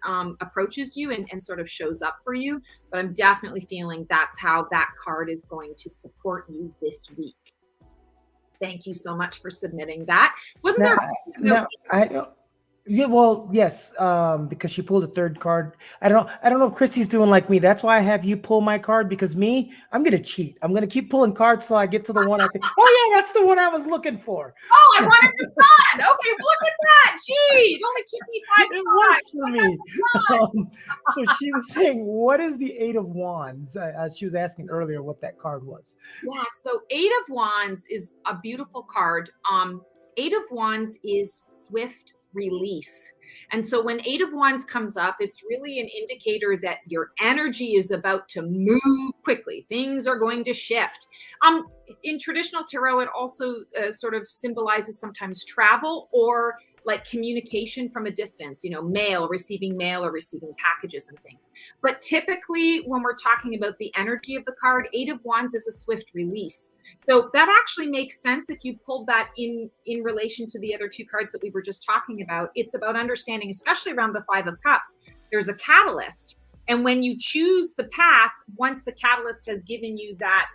S1: you and sort of shows up for you. But I'm definitely feeling that's how that card is going to support you this week. Thank you so much for submitting that. Wasn't there?
S2: Yeah, well, yes, because she pulled a third card. I don't know if Christy's doing like me. That's why I have you pull my card, because I'm gonna cheat. I'm gonna keep pulling cards till I get to the one I think. Oh yeah, that's the one I was looking for.
S1: Oh, I wanted the sun. Okay, look at that. Gee, it only took me 5
S2: It works for me. So she was saying, what is the 8 of Wands? She was asking earlier what that card was.
S1: Yeah, so 8 of Wands is a beautiful card. 8 of Wands is swift release. And so when 8 of Wands comes up, it's really an indicator that your energy is about to move quickly. Things are going to shift. In traditional tarot, it also sort of symbolizes sometimes travel or like communication from a distance, mail or receiving packages and things. But typically when we're talking about the energy of the card, Eight of Wands is a swift release. So that actually makes sense if you pulled that in relation to the other two cards that we were just talking about. It's about understanding, especially around the Five of Cups, there's a catalyst. And when you choose the path, once the catalyst has given you that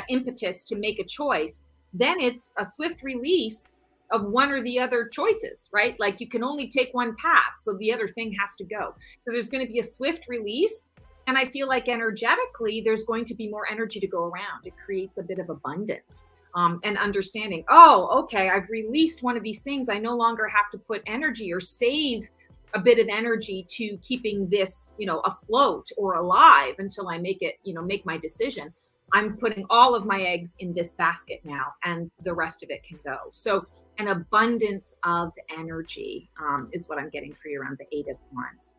S1: impetus to make a choice, then it's a swift release of one or the other choices, right? Like you can only take one path, so the other thing has to go. So there's going to be a swift release. And I feel like energetically, there's going to be more energy to go around. It creates a bit of abundance and understanding. Oh, okay, I've released one of these things. I no longer have to put energy or save a bit of energy to keeping this, afloat or alive until I make it, make my decision. I'm putting all of my eggs in this basket now, and the rest of it can go. So an abundance of energy is what I'm getting for you around the Eight of Wands.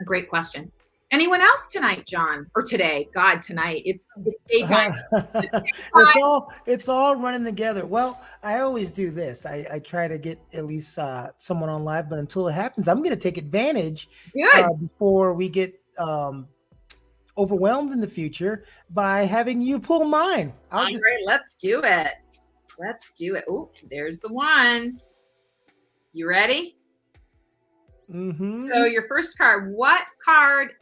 S1: A great question. Anyone else tonight, John? Or today? God, tonight. It's daytime.
S2: It's all running together. Well, I always do this. I try to get at least someone on live, but until it happens, I'm going to take advantage before we get overwhelmed in the future by having you pull mine.
S1: Great. Let's do it. Oh, there's the one. You ready?
S2: Mm-hmm.
S1: So your first card, what card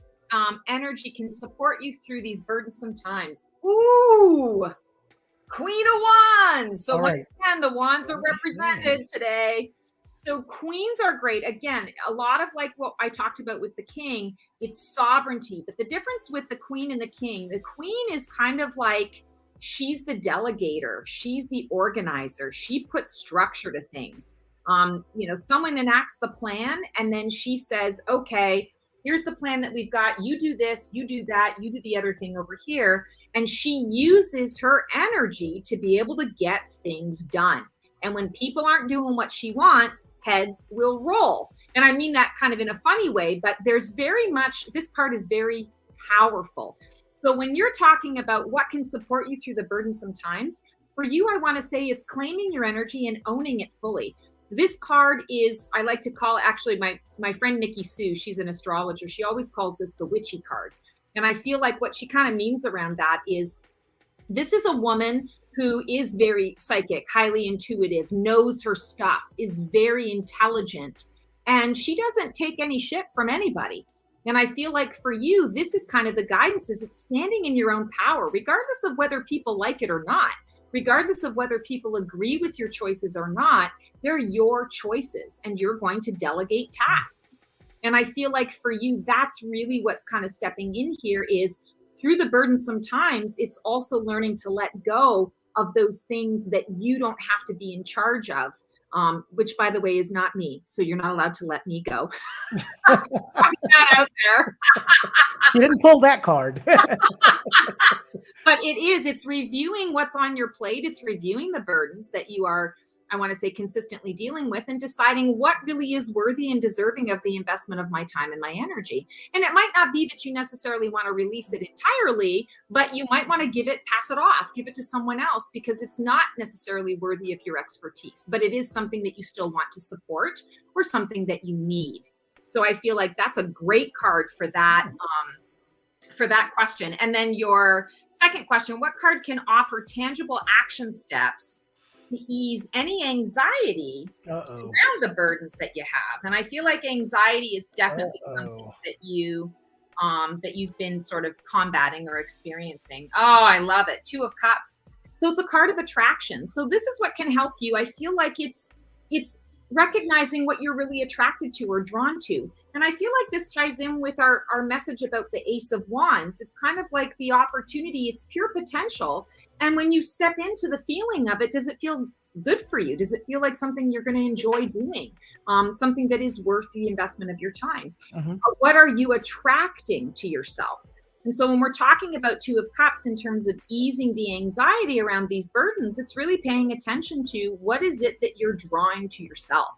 S1: energy can support you through these burdensome times? Ooh, Queen of Wands. So once again, the wands are represented today. So queens are great. Again, a lot of like what I talked about with the king, it's sovereignty. But the difference with the queen and the king, the queen is kind of like, she's the delegator. She's the organizer. She puts structure to things. Someone enacts the plan and then she says, okay, here's the plan that we've got. You do this, you do that, you do the other thing over here. And she uses her energy to be able to get things done. And when people aren't doing what she wants, heads will roll. And I mean that kind of in a funny way, but there's this card is very powerful. So when you're talking about what can support you through the burdensome times, for you, I want to say it's claiming your energy and owning it fully. This card is, I like to call it, actually my friend Nikki Sue, she's an astrologer. She always calls this the witchy card. And I feel like what she kind of means around that is, this is a woman who is very psychic, highly intuitive, knows her stuff, is very intelligent, and she doesn't take any shit from anybody. And I feel like for you, this is kind of the guidance, is it's standing in your own power, regardless of whether people like it or not, regardless of whether people agree with your choices or not, they're your choices and you're going to delegate tasks. And I feel like for you, that's really what's kind of stepping in here is through the burdensome times, it's also learning to let go of those things that you don't have to be in charge of, which by the way is not me. So you're not allowed to let me go. Put that out there.
S2: You didn't pull that card.
S1: But it's reviewing what's on your plate. It's reviewing the burdens that you are, I want to say, consistently dealing with and deciding what really is worthy and deserving of the investment of my time and my energy. And it might not be that you necessarily want to release it entirely, but you might want to pass it off, give it to someone else because it's not necessarily worthy of your expertise, but it is something that you still want to support or something that you need. So I feel like that's a great card for that question. And then your second question, what card can offer tangible action steps to ease any anxiety around the burdens that you have? And I feel like anxiety is definitely something that you've been sort of combating or experiencing. Oh, I love it. Two of Cups. So it's a card of attraction. So this is what can help you. I feel like it's recognizing what you're really attracted to or drawn to. And I feel like this ties in with our message about the Ace of Wands. It's kind of like the opportunity, it's pure potential. And when you step into the feeling of it, does it feel good for you? Does it feel like something you're going to enjoy doing? Something that is worth the investment of your time? Mm-hmm. What are you attracting to yourself? And so when we're talking about Two of Cups in terms of easing the anxiety around these burdens, it's really paying attention to what is it that you're drawing to yourself?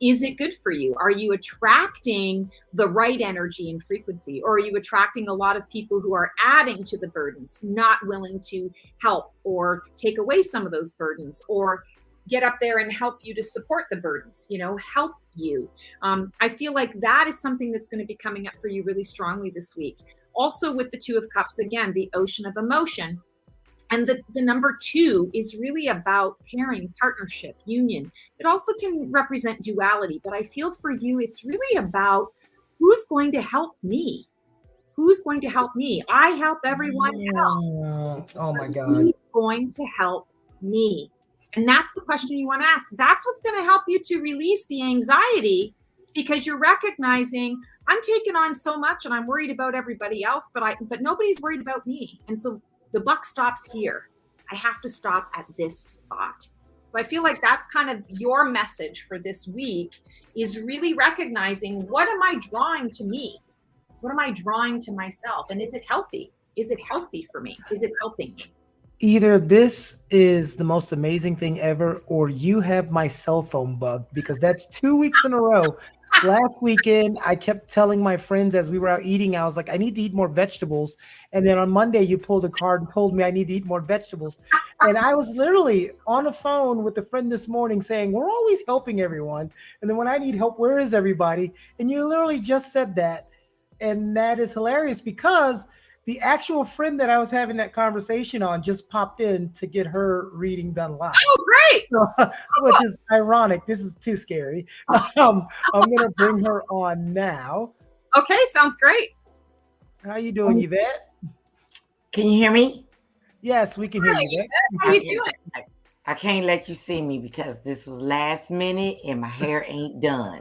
S1: Is it good for you? Are you attracting the right energy and frequency? Or are you attracting a lot of people who are adding to the burdens, not willing to help or take away some of those burdens, or get up there and help you to support the burdens, help you. I feel like that is something that's going to be coming up for you really strongly this week. Also with the Two of Cups, again, the ocean of emotion. And the number 2 is really about pairing, partnership, union. It also can represent duality, but I feel for you, it's really about who's going to help me. Who's going to help me? I help everyone else.
S2: Oh my God.
S1: Who's going to help me? And that's the question you want to ask. That's what's going to help you to release the anxiety, because you're recognizing I'm taking on so much and I'm worried about everybody else, but nobody's worried about me. And so the buck stops here. I have to stop at this spot. So I feel like that's kind of your message for this week, is really recognizing, what am I drawing to me? What am I drawing to myself? And is it healthy? Is it healthy for me? Is it helping me?
S2: Either this is the most amazing thing ever, or you have my cell phone bugged, because that's 2 weeks in a row. Last weekend, I kept telling my friends as we were out eating, I was like, I need to eat more vegetables. And then on Monday, you pulled a card and told me I need to eat more vegetables. And I was literally on the phone with a friend this morning saying, we're always helping everyone. And then when I need help, where is everybody? And you literally just said that. And that is hilarious, because the actual friend that I was having that conversation on just popped in to get her reading done live.
S1: Oh, great.
S2: So, which is ironic. This is too scary. I'm going to bring her on now.
S1: Okay, sounds great.
S2: How you doing, Yvette?
S3: Can you hear me?
S2: Yes, we can hear you, Yvette.
S1: How you doing?
S3: I can't let you see me because this was last minute and my hair ain't done.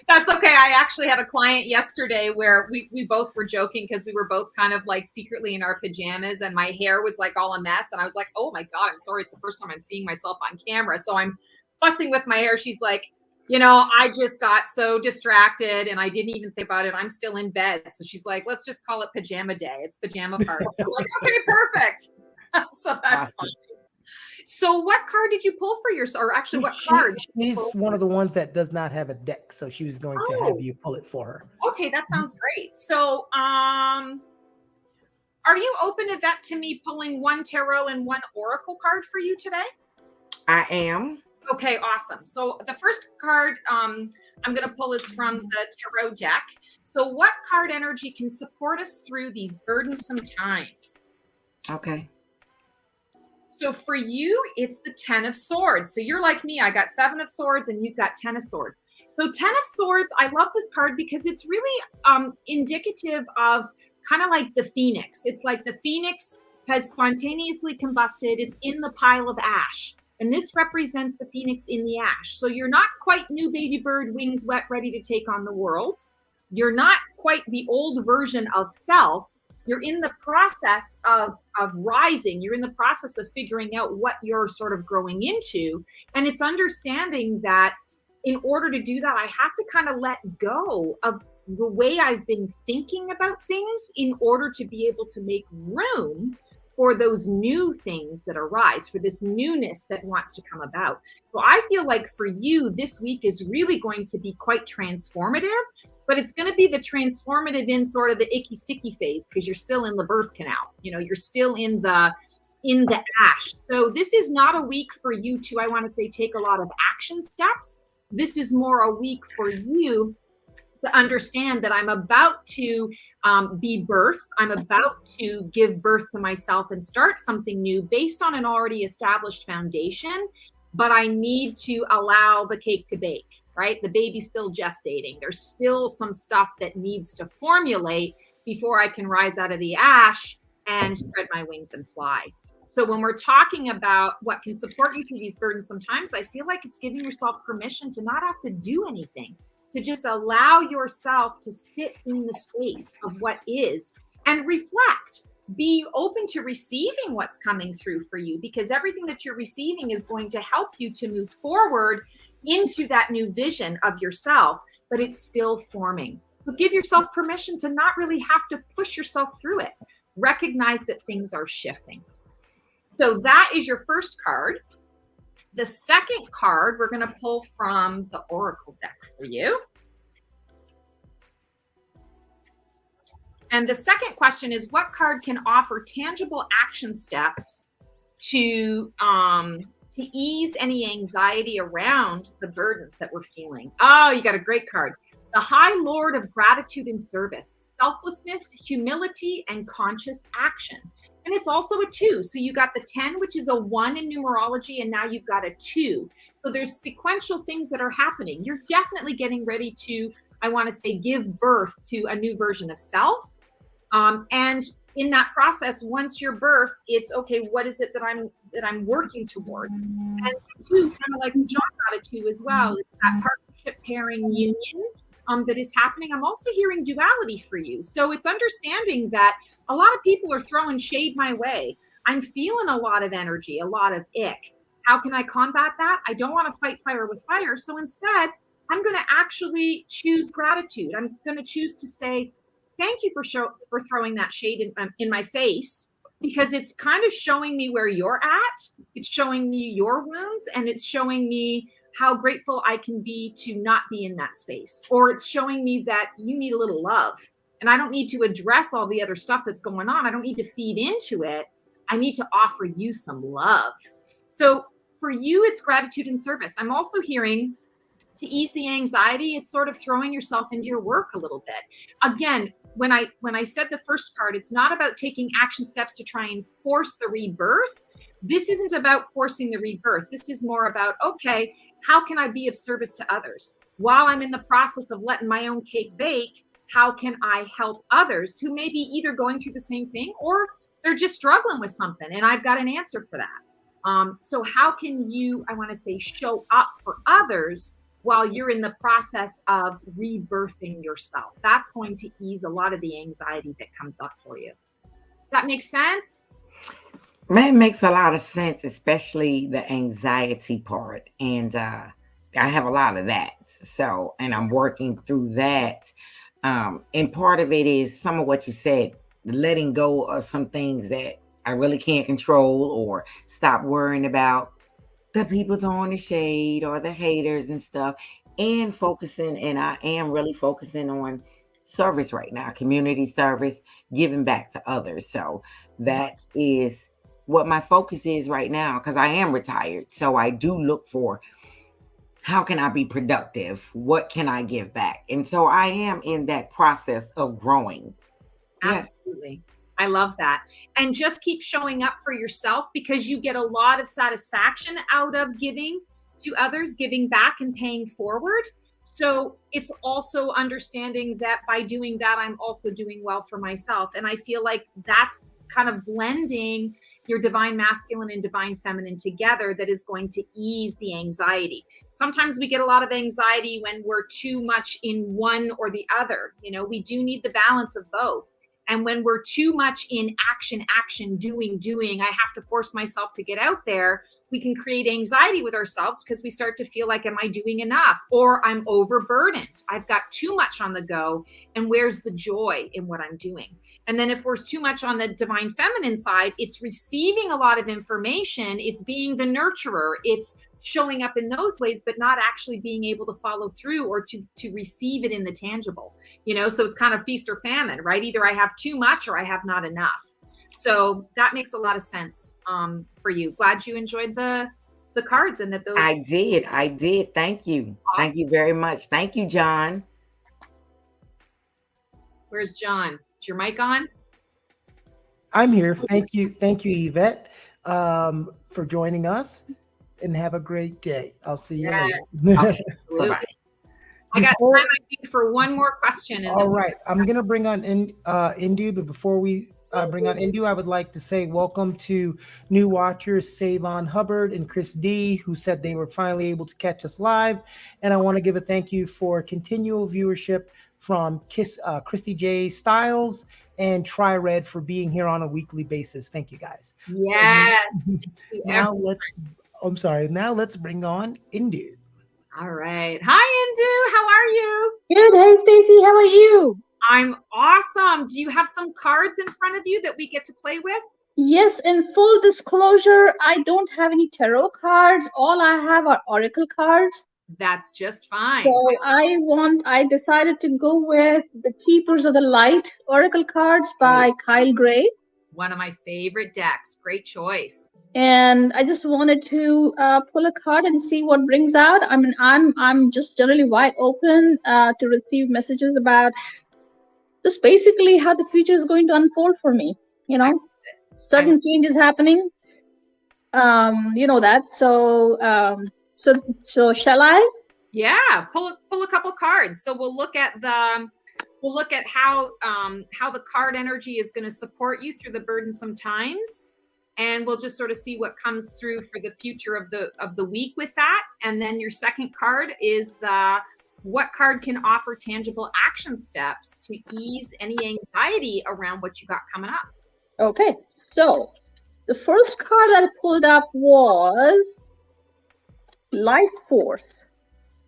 S1: That's okay. I actually had a client yesterday where we both were joking, because we were both kind of like secretly in our pajamas, and my hair was like all a mess. And I was like, oh my God, I'm sorry. It's the first time I'm seeing myself on camera. So I'm fussing with my hair. She's like, I just got so distracted and I didn't even think about it. I'm still in bed. So she's like, let's just call it pajama day. It's pajama party. I'm like, okay, perfect. So that's fine. So what card did you pull for yourself? Or actually, what card?
S2: She's one of the ones that does not have a deck. So she was going to have you pull it for her.
S1: Okay, that sounds great. So are you open, Yvette, to me pulling one tarot and one oracle card for you today?
S3: I am.
S1: Okay, awesome. So the first card I'm going to pull is from the tarot deck. So what card energy can support us through these burdensome times?
S3: Okay.
S1: So for you, it's the 10 of Swords. So you're like me. I got 7 of Swords and you've got 10 of Swords. So 10 of Swords, I love this card because it's really indicative of kind of like the phoenix. It's like the phoenix has spontaneously combusted. It's in the pile of ash. And this represents the phoenix in the ash. So you're not quite new baby bird, wings wet, ready to take on the world. You're not quite the old version of self. You're in the process of rising. You're in the process of figuring out what you're sort of growing into. And it's understanding that in order to do that, I have to kind of let go of the way I've been thinking about things in order to be able to make room for those new things that arise, for this newness that wants to come about. So I feel like for you, this week is really going to be quite transformative, but it's going to be the transformative in sort of the icky sticky phase, because you're still in the birth canal. You're still in the ash. So this is not a week for you to, I want to say, take a lot of action steps. This is more a week for you to understand that I'm about to be birthed. I'm about to give birth to myself and start something new based on an already established foundation, but I need to allow the cake to bake, right? The baby's still gestating. There's still some stuff that needs to formulate before I can rise out of the ash and spread my wings and fly. So when we're talking about what can support you through these burdens, sometimes I feel like it's giving yourself permission to not have to do anything, to just allow yourself to sit in the space of what is and reflect. Be open to receiving what's coming through for you, because everything that you're receiving is going to help you to move forward into that new vision of yourself, but it's still forming. So give yourself permission to not really have to push yourself through it. Recognize that things are shifting. So that is your first card. The second card we're going to pull from the Oracle deck for you. And the second question is, what card can offer tangible action steps to to ease any anxiety around the burdens that we're feeling. Oh, you got a great card. The High Lord of Gratitude and Service, selflessness, humility, and conscious action. And it's also a 2. So you got the 10, which is a 1 in numerology, and now you've got a 2. So there's sequential things that are happening. You're definitely getting ready to, I want to say, give birth to a new version of self. And in that process, once you're birthed, it's okay, what is it that I'm working towards? And 2, kind of like John got a 2 as well, is that partnership pairing union that is happening. I'm also hearing duality for you. So it's understanding that a lot of people are throwing shade my way. I'm feeling a lot of energy, a lot of ick. How can I combat that? I don't want to fight fire with fire. So instead, I'm going to actually choose gratitude. I'm going to choose to say, thank you for throwing that shade in my face, because it's kind of showing me where you're at. It's showing me your wounds, and it's showing me how grateful I can be to not be in that space. Or it's showing me that you need a little love, and I don't need to address all the other stuff that's going on. I don't need to feed into it. I need to offer you some love. So for you, it's gratitude and service. I'm also hearing, to ease the anxiety, it's sort of throwing yourself into your work a little bit. Again, when I said the first part, it's not about taking action steps to try and force the rebirth. This isn't about forcing the rebirth. This is more about, okay, how can I be of service to others? While I'm in the process of letting my own cake bake, how can I help others who may be either going through the same thing or they're just struggling with something, and I've got an answer for that. So how can you, I want to say, show up for others while you're in the process of rebirthing yourself? That's going to ease a lot of the anxiety that comes up for you. Does that make sense?
S3: It makes a lot of sense, especially the anxiety part. And I have a lot of that. So, and I'm working through that. And part of it is some of what you said, letting go of some things that I really can't control, or stop worrying about the people throwing the shade or the haters and stuff, and focusing. And I am really focusing on service right now, community service, giving back to others. So that is what my focus is right now, because I am retired. So I do look for, how can I be productive? What can I give back? And so I am in that process of growing.
S1: Absolutely. I love that. And just keep showing up for yourself, because you get a lot of satisfaction out of giving to others, giving back and paying forward. So it's also understanding that by doing that, I'm also doing well for myself. And I feel like that's kind of blending your divine masculine and divine feminine together, that is going to ease the anxiety. Sometimes we get a lot of anxiety when we're too much in one or the other. You know, we do need the balance of both. And when we're too much in action, doing, I have to force myself to get out there, we can create anxiety with ourselves, because we start to feel like, am I doing enough? Or I'm overburdened. I've got too much on the go. And where's the joy in what I'm doing? And then if we're too much on the divine feminine side, it's receiving a lot of information. It's being the nurturer. It's showing up in those ways, but not actually being able to follow through or to receive it in the tangible, you know? So it's kind of feast or famine, right? Either I have too much or I have not enough. So that makes a lot of sense for you. Glad you enjoyed the cards, and that those.
S3: I did. Thank you. Awesome. Thank you very much. Thank you, John.
S1: Where's John? Is your mic on?
S2: I'm here. Thank you, Yvette, for joining us, and have a great day. I'll see you later.
S1: Okay, bye-bye. I got time, I think, for one more question.
S2: All right. I'm going to bring on Indu, but before we bring on Indu, I would like to say welcome to new watchers, Savon Hubbard and Chris D, who said they were finally able to catch us live. And I want to give a thank you for continual viewership from Christy J Styles and Try Red for being here on a weekly basis. Thank you, guys.
S1: Yes.
S2: Now let's bring on Indu.
S1: All right. Hi, Indu. How are you?
S4: Good. Hey, Stacy. How are you?
S1: I'm awesome. Do you have some cards in front of you that we get to play with?
S4: Yes. In full disclosure, I don't have any tarot cards. All I have are oracle cards.
S1: That's just fine.
S4: So I decided to go with the Keepers of the Light oracle cards by Kyle Gray.
S1: One of my favorite decks. Great choice.
S4: And I just wanted to pull a card and see what brings out. I mean, I'm just generally wide open to receive messages about just basically how the future is going to unfold for me. You know, sudden changes happening. You know that. So shall I?
S1: Yeah, pull a couple cards. So we'll look at how the card energy is going to support you through the burdensome times, and we'll just sort of see what comes through for the future of the week with that. And then your second card is what card can offer tangible action steps to ease any anxiety around what you got coming up.
S4: Okay, so the first card that I pulled up was Life Force.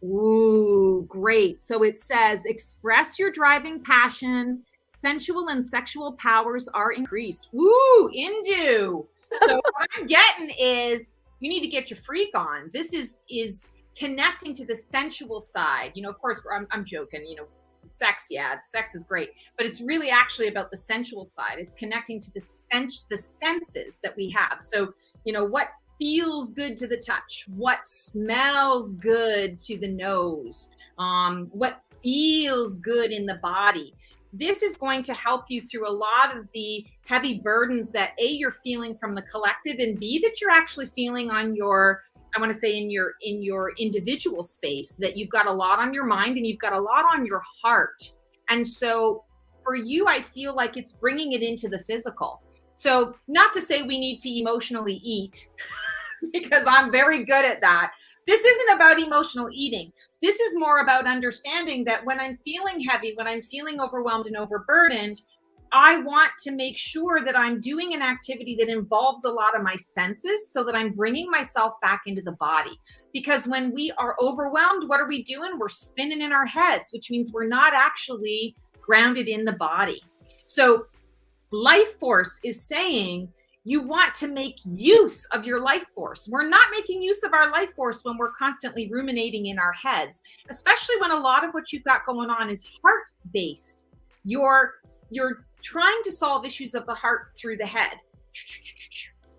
S1: Ooh, great. So it says, express your driving passion. Sensual and sexual powers are increased. Ooh, Indu. So what I'm getting is you need to get your freak on. This is connecting to the sensual side. You know, of course, I'm joking, you know, sex, yeah, sex is great, but it's really actually about the sensual side. It's connecting to the senses that we have. So, you know, what feels good to the touch, what smells good to the nose, what feels good in the body. This is going to help you through a lot of the heavy burdens that A, you're feeling from the collective, and B, that you're actually feeling on your, I want to say in your individual space, that you've got a lot on your mind and you've got a lot on your heart. And so for you, I feel like it's bringing it into the physical. So not to say we need to emotionally eat, because I'm very good at that. This isn't about emotional eating. This is more about understanding that when I'm feeling heavy, when I'm feeling overwhelmed and overburdened, I want to make sure that I'm doing an activity that involves a lot of my senses so that I'm bringing myself back into the body. Because when we are overwhelmed, what are we doing? We're spinning in our heads, which means we're not actually grounded in the body. So Life Force is saying you want to make use of your life force. We're not making use of our life force when we're constantly ruminating in our heads, especially when a lot of what you've got going on is heart-based. You're trying to solve issues of the heart through the head.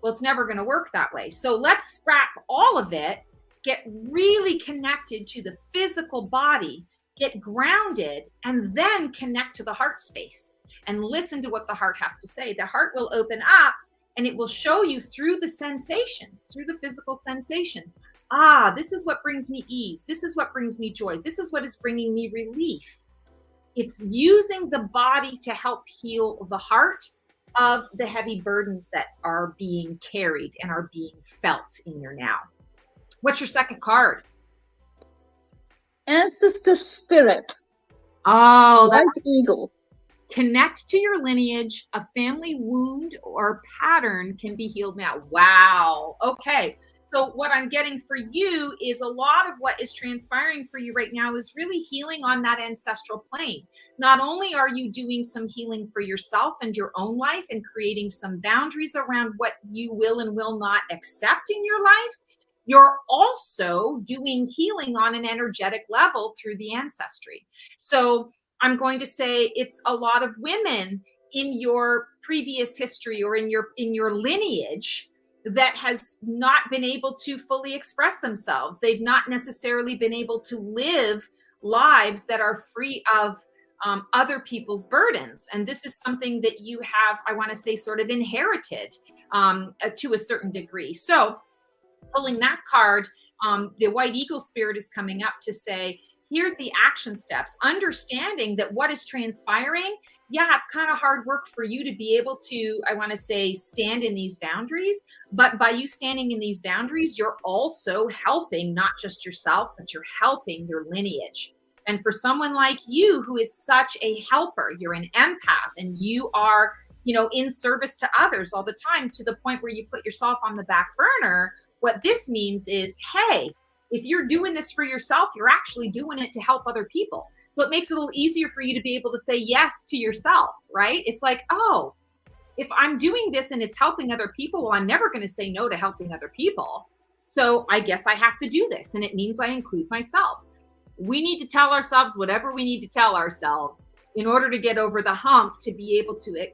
S1: Well, it's never going to work that way. So let's scrap all of it, get really connected to the physical body, get grounded, and then connect to the heart space and listen to what the heart has to say. The heart will open up and it will show you through the sensations, through the physical sensations. Ah, this is what brings me ease. This is what brings me joy. This is what is bringing me relief. It's using the body to help heal the heart of the heavy burdens that are being carried and are being felt in your now. What's your second card?
S4: Ancestor Spirit.
S1: Oh, that's
S4: White Eagle.
S1: Connect to your lineage. A family wound or pattern can be healed now. Wow. Okay. So what I'm getting for you is a lot of what is transpiring for you right now is really healing on that ancestral plane. Not only are you doing some healing for yourself and your own life and creating some boundaries around what you will and will not accept in your life, you're also doing healing on an energetic level through the ancestry. So I'm going to say it's a lot of women in your previous history or in your lineage that has not been able to fully express themselves. They've not necessarily been able to live lives that are free of other people's burdens. And this is something that you have, I want to say, sort of inherited to a certain degree. So pulling that card, the White Eagle Spirit is coming up to say, here's the action steps, understanding that what is transpiring, yeah, it's kind of hard work for you to be able to, I want to say, stand in these boundaries. But by you standing in these boundaries, you're also helping not just yourself, but you're helping your lineage. And for someone like you, who is such a helper, you're an empath and you are, in service to others all the time, to the point where you put yourself on the back burner. What this means is, hey, if you're doing this for yourself, you're actually doing it to help other people. So it makes it a little easier for you to be able to say yes to yourself, right? It's like, oh, if I'm doing this and it's helping other people, well, I'm never going to say no to helping other people. So I guess I have to do this. And it means I include myself. We need to tell ourselves whatever we need to tell ourselves in order to get over the hump, to be able to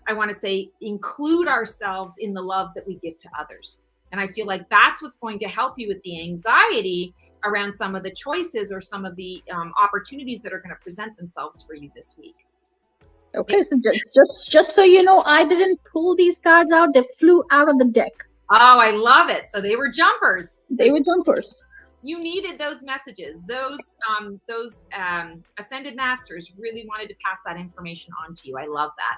S1: I want to say, include ourselves in the love that we give to others. And I feel like that's what's going to help you with the anxiety around some of the choices or some of the opportunities that are going to present themselves for you this week.
S4: Okay, so just so you know, I didn't pull these cards out. They flew out of the deck.
S1: Oh, I love it. So they were jumpers.
S4: They were jumpers.
S1: You needed those messages. Those ascended masters really wanted to pass that information on to you. I love that.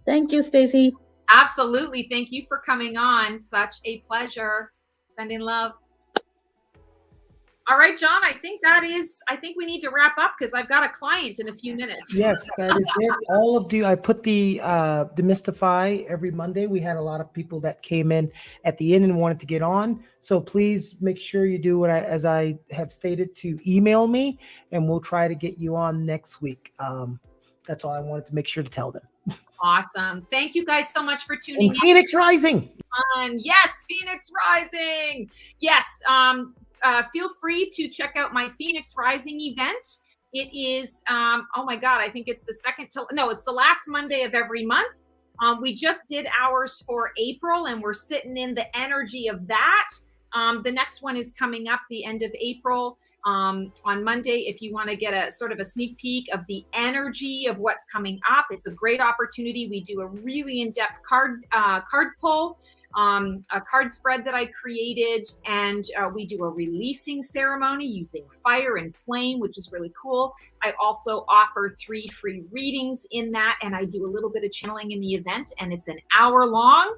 S4: Thank you, Stacey.
S1: Absolutely. Thank you for coming on. Such a pleasure. Sending love. All right, John, I think we need to wrap up because I've got a client in a few minutes.
S2: Yes, that is it. All of I put the Demystify every Monday. We had a lot of people that came in at the end and wanted to get on. So please make sure you do as I have stated, to email me, and we'll try to get you on next week. That's all I wanted to make sure to tell them.
S1: Awesome. Thank you guys so much for tuning in.
S2: Phoenix Rising.
S1: Yes, Phoenix Rising. Yes. Feel free to check out my Phoenix Rising event. It is, oh my God, I think it's it's the last Monday of every month. We just did ours for April, and we're sitting in the energy of that. The next one is coming up the end of April on Monday. If you want to get a sort of a sneak peek of the energy of what's coming up, it's a great opportunity. We do a really in-depth card pull, a card spread that I created, and we do a releasing ceremony using fire and flame, which is really cool. I also offer 3 free readings in that, and I do a little bit of channeling in the event, and it's an hour long.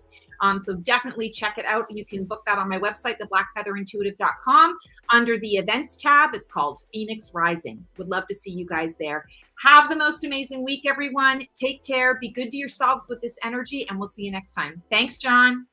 S1: So definitely check it out. You can book that on my website, theblackfeatherintuitive.com. Under the events tab, it's called Phoenix Rising. Would love to see you guys there. Have the most amazing week, everyone. Take care. Be good to yourselves with this energy, and we'll see you next time. Thanks, John.